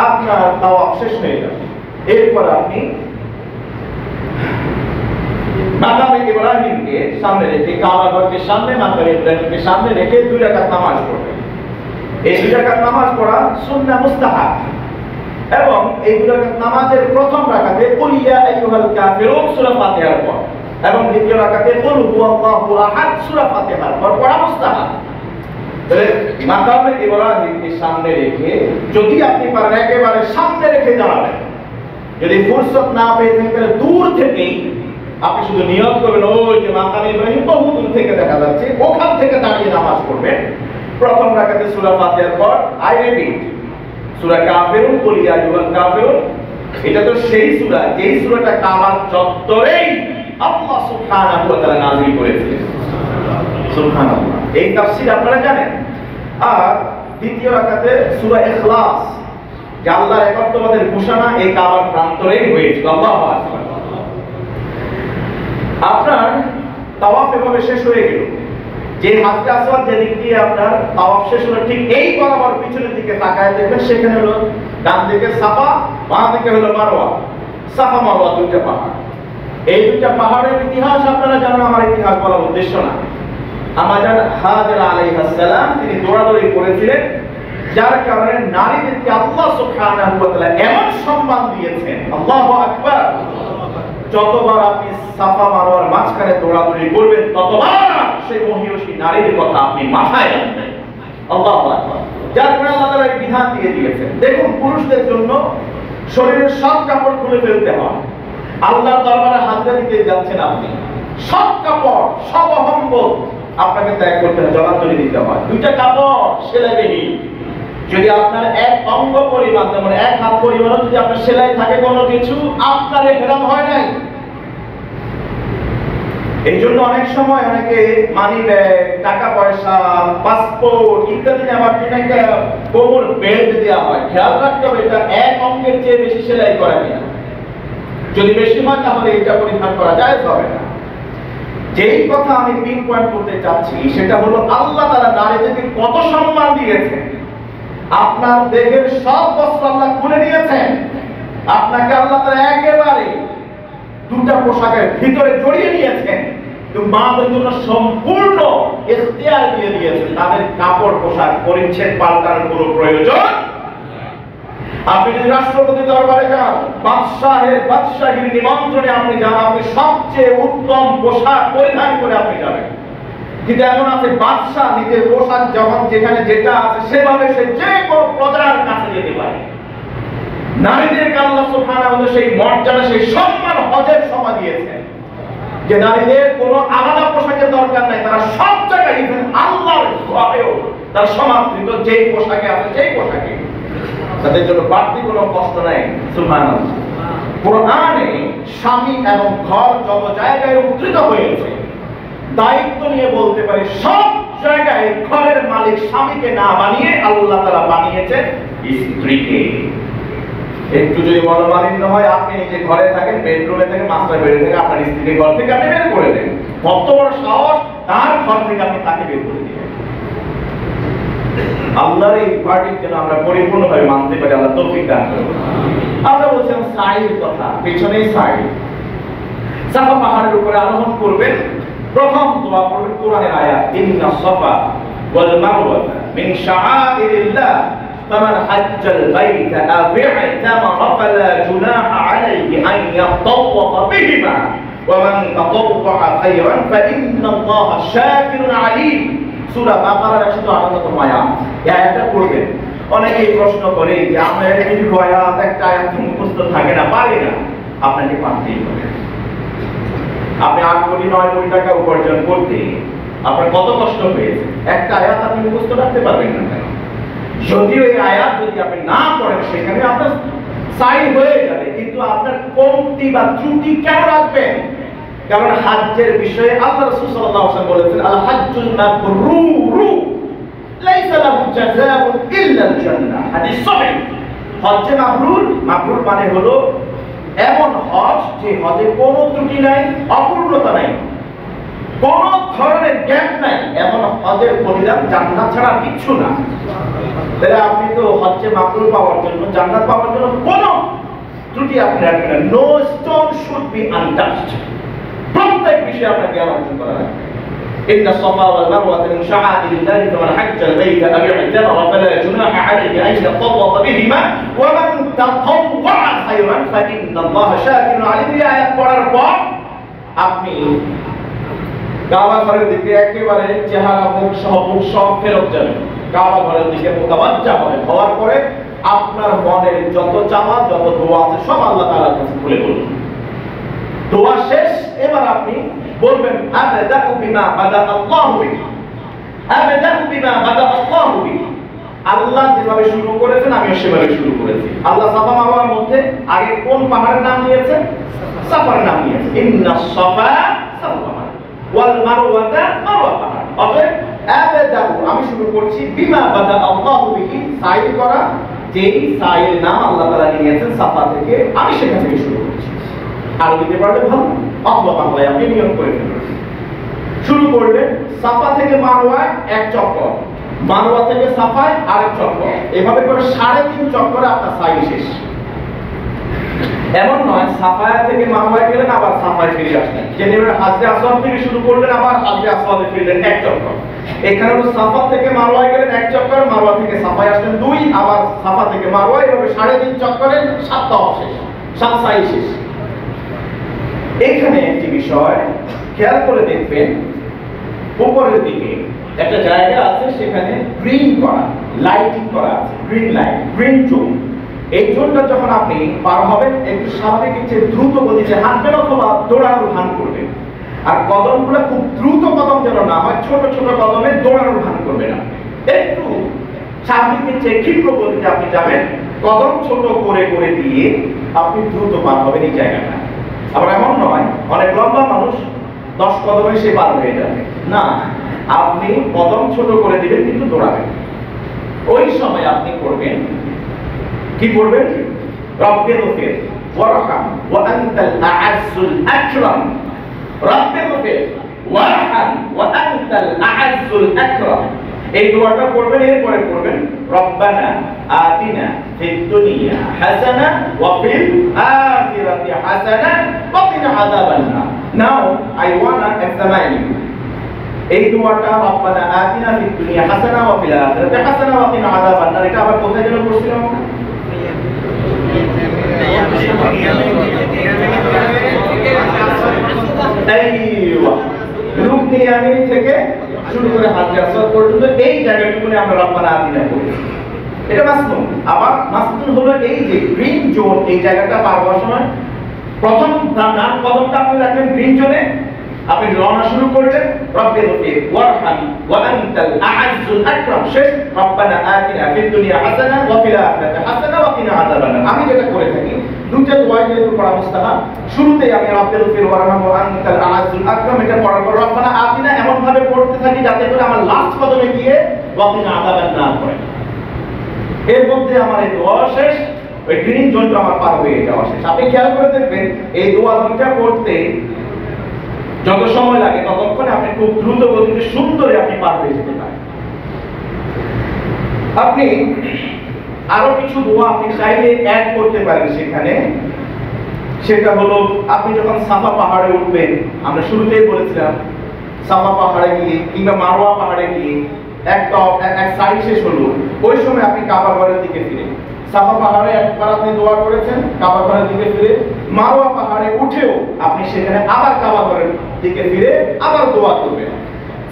A: আপনার তাওয়াফ শেষ হয়ে যাবে। এরপর আপনি মাকামে ইব্রাহিমকে সামনে রেখে, কাবা ঘরকে সামনে, মাকামে ইব্রাহিমকে সামনে রেখে 2 রাকাত নামাজ পড়বেন। এই 2 রাকাত নামাজ পড়া সুন্নাহ মুস্তাহাব, এবং এই 2 রাকাত নামাজের প্রথম রাকাতে কুল ইয়া আইয়ুহাল কাফিরুন সূরা ফাতিহার পর, এবং দ্বিতীয় রাকাতে কুল হুয়াল্লাহু আহাদ সূরা ফাতিহার পর পড়া মুস্তাহাব। তাহলে মাকামে ইব্রাহিমকে সামনে রেখে, যদি আপনি পারেন একেবারে সামনে রেখে দাঁড়াবেন, যদি ফুরসত না পেয়ে থাকেন তাহলে দূর থেকেই আপনি শুধু নিয়ত করবেন, ওই যে মাকামে ইব্রাহিম বহু দূর থেকে দেখা যাচ্ছে, ওখান থেকে দাঁড়িয়ে নামাজ পড়বেন। প্রথম রাকাতে সূরা ফাতিহার পর আই রিপিট সূরা কাফিরুন কুল ইয়া আইয়ুহাল কাফিরুন, এটা তো সেই সূরা যেই সূরাটা কাবার চত্বরেই আল্লাহ সুবহানাহু ওয়া তাআলা নাযিল করেছিলেন। সুবহানাল্লাহ, এই তাফসীর আপনারা জানেন। আর দ্বিতীয় রাকাতে সূরা ইখলাস, যে আল্লাহর একত্ববাদের ঘোষণা এই কাবার প্রান্তরেই হয়েছিল। আল্লাহু আকবার। আপনার তাওয়াফ এভাবে শেষ হয়ে গেল। যে হাজরে আসওয়াদ যেদিক দিয়ে আপনার তাওয়াফ শেষ হলো, ঠিক এই বরাবর পিছনের দিকে তাকায় দেখবেন, সেখানে হলো ডান দিকে সাফা, বাম দিকে হলো মারওয়া। সাফা মারওয়া 2টা পাহাড়। এই 2টা পাহাড়ের ইতিহাস আপনারা জানেন, আমার ইতিহাস বলার উদ্দেশ্য না। আমাদের হাজরা আলাইহিস সালাম তিনি দৌড়াদৌড়ি করেছিলেন, যার কারণে নারীদেরকে আল্লাহ সুবহানাহু ওয়া তাআলা এমন সম্মান দিয়েছেন। আল্লাহু আকবার। যতবার আপনি সাফা মারওয়ার মাঝখানে দৌড়াদৌড়ি করবেন, ততবার সেই মহিয়সী নারীর কথা আপনি মাথায় রাখবেন। আল্লাহু আকবার। যার কারণে আল্লাহ তাআলা এই বিধান দিয়ে দিয়েছেন। দেখুন, পুরুষদের জন্য শরীরের সব কাপড় খুলে ফেলতে হয়। আল্লাহর দরবারে হাজরা দিতে যাচ্ছেন আপনি, সব কাপড়, সব অহংবোধ আপনাকে ত্যাগ করতে হয়, জলাঞ্জলি দিতে হয়। 2টা কাপড় সেলাইবিহীন। যদি আপনার 1 অঙ্গ পরিমাণ, যেমন 1 হাত পরিমাণ যদি আপনার সেলাই থাকে কোনো কিছু, আপনার ইহরাম হয় নাই। এই জন্য অনেক সময় অনেকে মানি ব্যাগ, টাকা পয়সা, পাসপোর্ট ইত্যাদি আবার একটা কোমর বেল্ট দেওয়া হয়। খেয়াল রাখতে হবে এটা 1 অঙ্গের চেয়ে বেশি সেলাই করা কিনা। যদি বেশি হয় তাহলে এটা পরিধান করা জায়েজ হবে না। যেই কথা আমি পিন পয়েন্ট করতে চাচ্ছি সেটা হলো, আল্লাহ তাআলা নারীদেরকে কত সম্মান দিয়েছেন। আপনার দেহের সব বস্ত্র আল্লাহ খুলে দিয়েছেন, আপনাকে আল্লাহ তাআলা একেবারে 2টা পোশাকের ভিতরে জড়িয়ে নিয়েছেন। কিন্তু মাদের জন্য সম্পূর্ণ ইখতিয়ার দিয়ে দিয়েছেন, তাদের কাপড় পোশাক পরিচ্ছদ পাল্টানোর কোনো প্রয়োজন। আপনি যদি রাষ্ট্রপতি দরবারে যান, বাদশাহীর নিমন্ত্রণে আপনি যান, আপনি সবচেয়ে উত্তম পোশাক পরিধান করে আপনি যাবেন। কিন্তু এমন আছে, বাদশাহ নিজের পোশাক যখন যেখানে যেটা আছে সেভাবে সে যে কোনো প্রজার কাছে যেতে পারে। নারীদেরকে আল্লাহ সুবহানাহু ওয়া তাআলা সেই মর্যাদা, সেই সম্মান হজের সময় দিয়েছেন, যে নারীদের কোনো আলাদা পোশাকের দরকার নাই। তারা সব জায়গায়, ইভেন আল্লাহর ঘরেও তারা সমাদৃত, যেই পোশাকে আছে সেই পোশাকে, তাদের জন্য বাড়তি কোনো কষ্ট নাই। সুবহানাল্লাহ। কোরআনে স্বামী এবং ঘর যত জায়গায় উদ্ধৃত হয়েছে, দায়িত্ব নিয়ে বলতে পারি সব জায়গায় ঘরের মালিক স্বামীকে না বানিয়ে আল্লাহ তাআলা বানিয়েছেন স্ত্রীকে। একটু যদি মনোমালিন্য হয়, আপনি নিজে ঘরে থাকেন, বেডরুমে থাকেন, মাস্টার বেডে থাকেন, আপনার স্ত্রীকে ঘর থেকে আপনি বের করে দেন। কত বড় সাহস, তার ঘর থেকে আপনি তাকে বের করে দিবেন। আল্লাহর এই ভার্ডিক্ট যেন আমরা পরিপূর্ণভাবে মানতে পারি, আল্লাহ তৌফিক দান করুন। আমরা বলছিলাম সাইয়ের কথা, পেছনেই সাই। সাফা পাহাড়ের উপরে আরোহণ করবেন, প্রথম দোয়া পড়বেন কোরআনের আয়াত, ইন্না সাফা ওয়াল মারওয়াতা মিন শাআইরিল্লাহ ফামান হাজ্জাল বাইতা আও ইতামারা ফালা জুনাহা আলাইহি আন ইয়াতাওয়াফা বিহিমা ওয়া মান তাতাওয়া খায়রান ফাইন্নাল্লাহা শাকিরুন আলীম। সূরা বাকারার 158 আয়াত। এই আয়াতটা পড়বেন। অনেকেই প্রশ্ন করে যে আমরা এই দীর্ঘ আয়াত, একটা আয়াত মুখস্থ থাকে না, পারি না। আপনাকে পারতেই হবে। আপনি 8 কোটি 9 কোটি টাকা উপার্জন করতে আপনার কত কষ্ট হয়েছে, একটা আয়াত আপনি মুখস্থ রাখতে পারবেন না কেন? যদিও এই আয়াত যদি আপনি না পড়েন, সেখানে আপনার সাই হয়ে যাবে, কিন্তু আপনার কমতি বা ত্রুটি কেন রাখবেন? কারণ হজ্জের বিষয়ে আল্লাহ রাসূল সাল্লাল্লাহু আলাইহি ওয়াসাল্লাম বলেছেন আল হজ্জুল মাবরুরু লাইসা লাহু জাযাউন ইল্লা আল জান্নাহ, হাদিস সহিহ। হজ্জে মাবরুর, মাবরুর মানে হলো এমন হজ যে হজে কোনো ত্রুটি নাই, অপূর্ণতা নাই, কোন ধরনের গ্যাপ নাই, এমন হজের প্রতিদান জান্নাত ছাড়া কিছু না। তাহলে আপনি তো হজ্জে মাবরুর পাওয়ার জন্য, জান্নাত পাওয়ার জন্য কোনো ত্রুটি আপনি রাখবেন না। No stone should be untouched. প্রত্যেক বিষয়ে আপনার জ্ঞান অর্জন করা লাগবে। إن الصفا والمروة من شعائر الله فمن حج البيت أو اعتمر فلا جناح عليه أن يطوف بهما ومن تطوع خيرا فإن الله شاكر عليم। এই আয়াত পড়ার পর আপনি কাবা ঘরের দিকে একেবারে চেহারা মুখ সহ ফেরত যাবেন, কাবা ঘরের দিকে মুতাওয়াজ্জা হবেন। হওয়ার পরে আপনার মনের যত চাওয়া, যত দোয়া আছে সব আল্লাহ তাআলার কাছে খুলে বলুন। দোয়া শেষ, এবার আপনি বলবেন আবদাউ বিমা বাদা আল্লাহু বিহি, আবদাউ বিমা বাদা আল্লাহু বিহি। আল্লাহ যেভাবে শুরু করেছেন আমিও সেভাবে শুরু করেছি। আল্লাহ সাফা মারওয়ার মধ্যে আগে কোন পাহাড়ের নাম নিয়েছেন? সাফার নাম নিয়েছেন। ইন্নাস সাফা সাফা ওয়াল মারওয়াতা মারওয়া পাহাড়। অতএব আবদাউ আমি শুরু করছি বিমা বাদা আল্লাহু বিহি, সাই করা, যেই সাইয়ের নাম আল্লাহ তাআলা নিয়েছেন সাফা থেকে, আমি সেখান থেকে শুরু করছি। আরবিতে পারলে ভালো, অথবা বাংলায় আপনি নিয়ম করে ফেলুন। শুরু করলেন সাফা থেকে মারওয়ায় এক চক্কর, মারওয়া থেকে সাফায় আরেক চক্কর, এভাবে করে 3.5 চক্করে আপনার সাই শেষ। এমন নয় সাফায়া থেকে মারওয়ায় গেলেন আবার সাফায় ফিরে আসলেন, যেভাবে হাজরে আসওয়াদ থেকে শুরু করলেন আবার হাজরে আসওয়াদে ফিরলেন এক চক্কর। এখানে সাফা থেকে মারওয়ায় গেলেন এক চক্কর, মারওয়া থেকে সাফায় আসলেন 2, আবার সাফা থেকে মারওয়া, এভাবে 3.5 চক্করে 7 তাওয়াফ শেষ, 7 সাই শেষ। এখানে একটি বিষয় খেয়াল করে দেখবেন, উপরের দিকে একটা জায়গা আছে, সেখানে গ্রিন করা, লাইটিং করা আছে, গ্রিন লাইট, গ্রিন জোন। এই জোনটা যখন আপনি পার হবেন একটু স্বাভাবিক ইচ্ছে দ্রুত গতিতে হাঁটবেন অথবা দৌড়ানোর ভান করবেন। আর কদমগুলো খুব দ্রুত কদম যেন না হয়, ছোট ছোট কদমে দৌড়ানোর ভান করবেন না, একটু স্বাভাবিক ইচ্ছে ক্ষিপ্র গতিতে আপনি যাবেন, কদম ছোট করে করে দিয়ে আপনি দ্রুত পার হবেন এই জায়গাটা। আবার এমন নয় অনেক লম্বা মানুষ 10 কদমে সে পার হয়ে যাবে, না, আপনি কদম ছোট করে দিবেন কিন্তু দৌড়াবেন। ওই সময় আপনি করবেন কি করবেন? রব্বিগফির ওয়ারহাম ওয়া আনতাল আ'আজ্জুল আকরাম, রব্বিগফির ওয়ারহাম ওয়া আনতাল আ'আজ্জুল আকরাম। এই দোয়াটা করবেন, এরপরে করবেন রব্বানা আতিনা ফিদ দুনিয়া হাসানা ওয়া ফিল আখিরাতি হাসানা ওয়া কিনা আযাবান নার। Now I wanna examine you. এই দোয়াটা রব্বানা আতিনা ফিদ দুনিয়া হাসানা ওয়া ফিল আখিরাতি হাসানা ওয়া কিনা আযাবান নার, এটা আবার কোথায় যেন পড়ছিলাম? আইওয়া, রুকনে ইয়ামিন থেকে শুরু করে হাজরে আসওয়াদ পর্যন্ত এই জায়গাটুকুনে আমরা রব্বানা আতিনা করি। এটা মাসনুন। আবার মাসনুন হলো এই যে গ্রিন জোন, এই জায়গাটা পার হওয়ার সময় প্রথম ডান কদমটা আপনি রাখবেন গ্রিন জোনে, আপনি রওনা শুরু করলেন রব্বিগফির ওয়ারহাম ওয়া আনতাল আ'আজ্জুল আকরাম, শেষ রব্বানা আতিনা ফিদ দুনিয়া হাসানা ওয়া ফিল আখিরাতি হাসানা ওয়া কিনা আযাবান নার। আমি যেটা করে থাকি, দুইটা দোয়া যেহেতু পড়া মুস্তাহাব, শুরুতেই আমি রব্বিগফির ওয়ারহাম ওয়া আনতাল আ'আজ্জুল আকরাম এটা পড়ার পর রব্বানা আতিনা এমন ভাবে পড়তে থাকি যাতে করে আমার লাস্ট কদমে গিয়ে ওয়া কিনা আযাবান নার পড়ে। এর মধ্যে আমার এই দোয়া শেষ, ওই গ্রিন জোনটা আমার পার হয়ে যাওয়া শেষ। আপনি খেয়াল করে দেখবেন এই দোয়া দুইটা পড়তে যত সময় লাগে ততক্ষণে আপনি খুব দ্রুত গতিতে সুন্দরে আপনি পার হয়ে যেতে পারেন। আপনি আরো কিছু দোয়া আপনি চাইলে অ্যাড করতে পারেন সেখানে। সেটা হলো আপনি যখন সাফা পাহাড়ে উঠবেন, আমরা শুরুতেই বলেছিলাম সাফা পাহাড়ে গিয়ে কিংবা মারওয়া পাহাড়ে গিয়ে এক সাইড শেষ হলো, ওই সময় আপনি কাবা ঘরের দিকে ফিরে, সাফা পাহাড়ে একবার আপনি দোয়া করেছেন, কাবা ঘরের দিকে ফিরে মারওয়া পাহাড়ে উঠেও আপনি সেখানে আবার কাবা ঘরের দিকে ফিরে আবার দোয়া করবেন।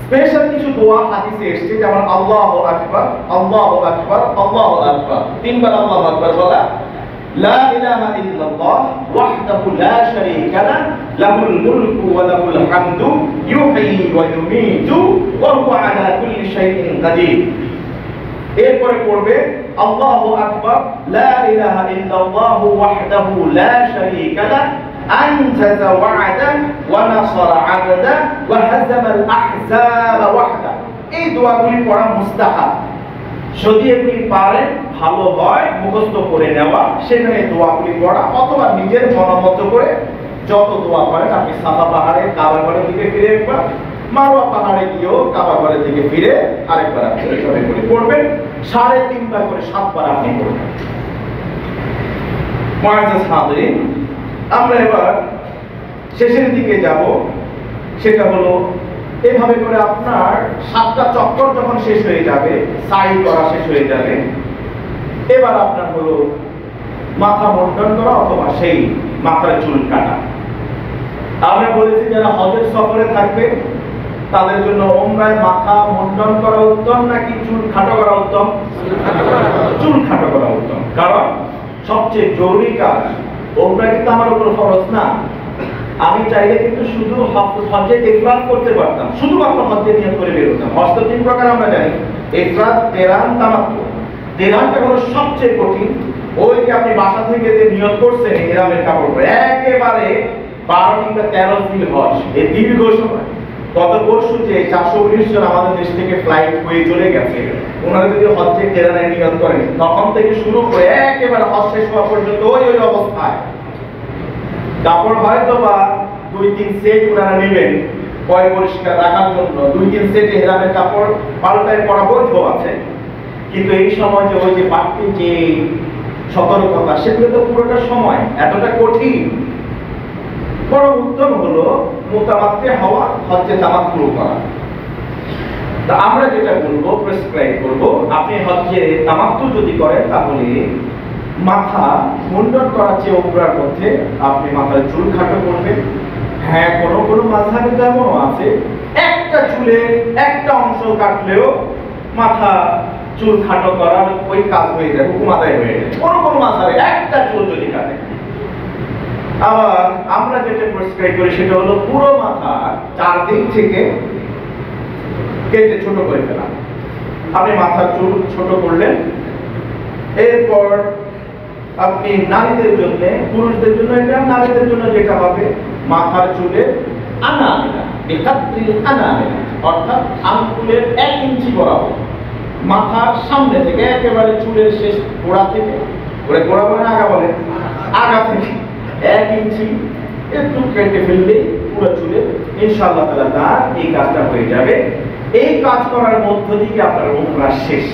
A: স্পেশাল কিছু দোয়া হাদিসে এসেছে, যেমন আল্লাহু আকবার, আল্লাহু আকবার, আল্লাহু আকবার, 3 বার আল্লাহু আকবার বলা, লা ইলাহা ইল্লাল্লাহ ওয়াহদাহু লা শারীকা লাহু লাহুল মুলকু ওয়া লাহুল হামদু ইউহয়ী ওয়া ইউমীতু ওয়া হুয়া আলা কুল্লি শাইইন কাদির। এরপরে পড়বে আল্লাহু আকবার, লা ইলাহা ইল্লাল্লাহু ওয়াহদাহু লা শারীকা লাহু আনজাযা ওয়া'দা ওয়া নাসারা 'আবদা ওয়া হাযামা আল-আহযাবা ওয়াহদা। এই দোয়াগুলি পড়া মুস্তাহাব। যদি এগুলি পারেন ভালো হয় মুখস্থ করে নেওয়া, সেখানে দোয়াগুলি পড়া, অথবা নিজের মনোমতো করে যত দোয়া করেন আপনি সাফা পাহাড়ে কাবা ঘরের দিকে ফিরে একবার, মারওয়া পাহাড়ে গিয়েও কাবা ঘরের দিকে ফিরে আরেকবার আপনি এইভাবে করে পড়বেন। 3.5 বার করে 7 বার আপনি পড়বেন। মুআজ্জাজ হাজিরিন, আমরা এবার শেষের দিকে যাব। সেটা হলো এভাবে করে আপনার 7টা চক্কর যখন শেষ হয়ে যাবে, সাই করা শেষ হয়ে যাবে, এবার আপনার হলো মাথা মুন্ডন করা অথবা সেই মাথার চুল কাটা। আমরা বলেছি যারা হজের সফরে থাকবে তাদের জন্য ওমরায় মাথা মুন্ডন করা উত্তম নাকি চুল খাটো করা উত্তম? চুল খাটো করা উত্তম, কারণ সবচেয়ে জরুরি কাজ। ওমরা কিন্তু আমার উপর ফরজ না। আমি চাইলে কিন্তু শুধু হজ্জে ইফরাদ করতে পারতাম, শুধুমাত্র হজ্জে নিয়ত করে বের হতাম। হজ তো 3 প্রকার আমরা জানি, ইফরাদ, কিরান, তামাত্তু। কিরানটা হলো সবচেয়ে কঠিন। ওই যে আপনি বাসা থেকে যে নিয়ত করছেন ইহরামের কাপড় পরে, একেবারে 12 কিংবা 13 দিন হজ, এই দীর্ঘ সময়। গত পরশু যে 419 জন আমাদের দেশ থেকে ফ্লাইট হয়ে চলে গেছে, ওনারা যদি হজ্জে কিরানের নিয়ত করেন, তখন থেকে শুরু করে একেবারে হজ শেষ হওয়া পর্যন্ত ওই অবস্থায়। কাপড় হয়তো বা 2-3 সেট ওনারা নেবেন পয় পরিষ্কার রাখার জন্য, 2-3 সেট ইহরামের কাপড় পাল্টায় পরা বৈধ আছে। কিন্তু এই সময় যে ওই যে বাড়তি যে সতর্কতা, সেগুলো তো পুরোটা সময় এতটা কঠিন। বড় উত্তম হলো মুতামাত্তি হওয়া, হজ্জে তামাত্তু করা। তা আমরা যেটা বলবো, প্রেসক্রাইব করব, আপনি হজ্জে তামাত্তু যদি করেন তাহলে মাথা মুন্ডন করার চেয়ে উমরার মধ্যে আপনি মাথার চুল খাটো করবেন। হ্যাঁ, কোন কোন মাযহাবে এমনও আছে একটা চুলের একটা অংশ কাটলেও মাথা চুল খাটো করার ওই কাজ হয়ে যায়, হুকুম আদায় হয়ে যায়। কোন কোন মাযহাবে একটা চুল যদি কাটে। আবার আমরা যেটা প্রেসক্রাইব করি সেটা হলো পুরো মাথা 4 দিক থেকে কেটে ছোট করে ফেলা। আপনি মাথার চুল ছোট করলেন, এরপর আপনি নারীদের জন্য, পুরুষদের জন্য এটা, নারীদের জন্য যেটা হবে মাথার চুলে আনামিনা, বিকাত্রিল আনামিনা, অর্থাৎ আঙ্গুলের 1 ইঞ্চি বরাবর মাথার সামনে থেকে একেবারে চুলের শেষ গোড়া থেকে, গোড়া বলে আগা বলে, আগা থেকে 1 ইঞ্চি একটু কেটে ফেললে পুরো চুলে ইনশাআল্লাহ তাআলা তার এই কাজটা হয়ে যাবে। এই কাজ করার মধ্য দিয়ে আপনার উমরা শেষ।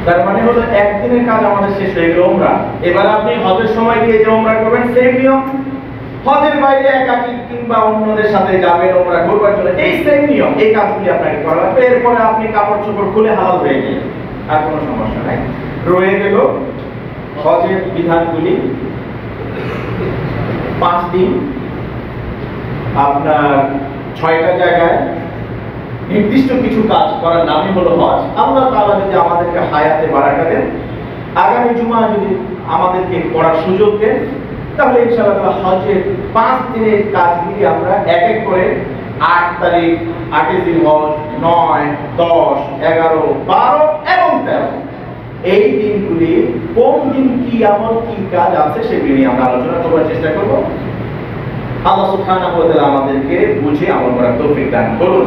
A: তার মানে হলো একদিনের কাজ আমাদের শেষ হয়ে গেল উমরা। এবার আপনি হজের সময় গিয়ে যে উমরা করবেন সেম নিয়ম, হজের বাইরে একাকী কিংবা অন্যদের সাথে যাবেন উমরা করবার জন্য, এই সেম নিয়ম, এই কাজগুলি আপনাকে করা লাগবে। এরপরে আপনি কাপড় চোপড় খুলে হালাল হয়ে গেলেন, আর কোনো সমস্যা নাই। রয়ে গেল হজের বিধানগুলি। 5 দিন আপনার 6টা জায়গায় নির্দিষ্ট কিছু কাজ করার নামই হলো হজ। আল্লাহ তাআলা যদি আমাদেরকে হায়াতে বারাকা দেন, আগামী জুমা যদি আমাদেরকে পড়ার সুযোগ দেন, তাহলে ইনশাআল্লাহ হজের 5 দিনের কাজগুলি আমরা এক এক করে 8 তারিখ, 8 জিলহজ, 9, 10, 11, 12 এবং 13 এই দিনগুলি কোন দিন কি আমল কি কাজ আছে সেগুলি নিয়ে আমরা আলোচনা করার চেষ্টা করব। আল্লাহ সুবহানাহু ওয়া তাআলা আমাদেরকে বুঝে আমল করার তৌফিক দান করুন।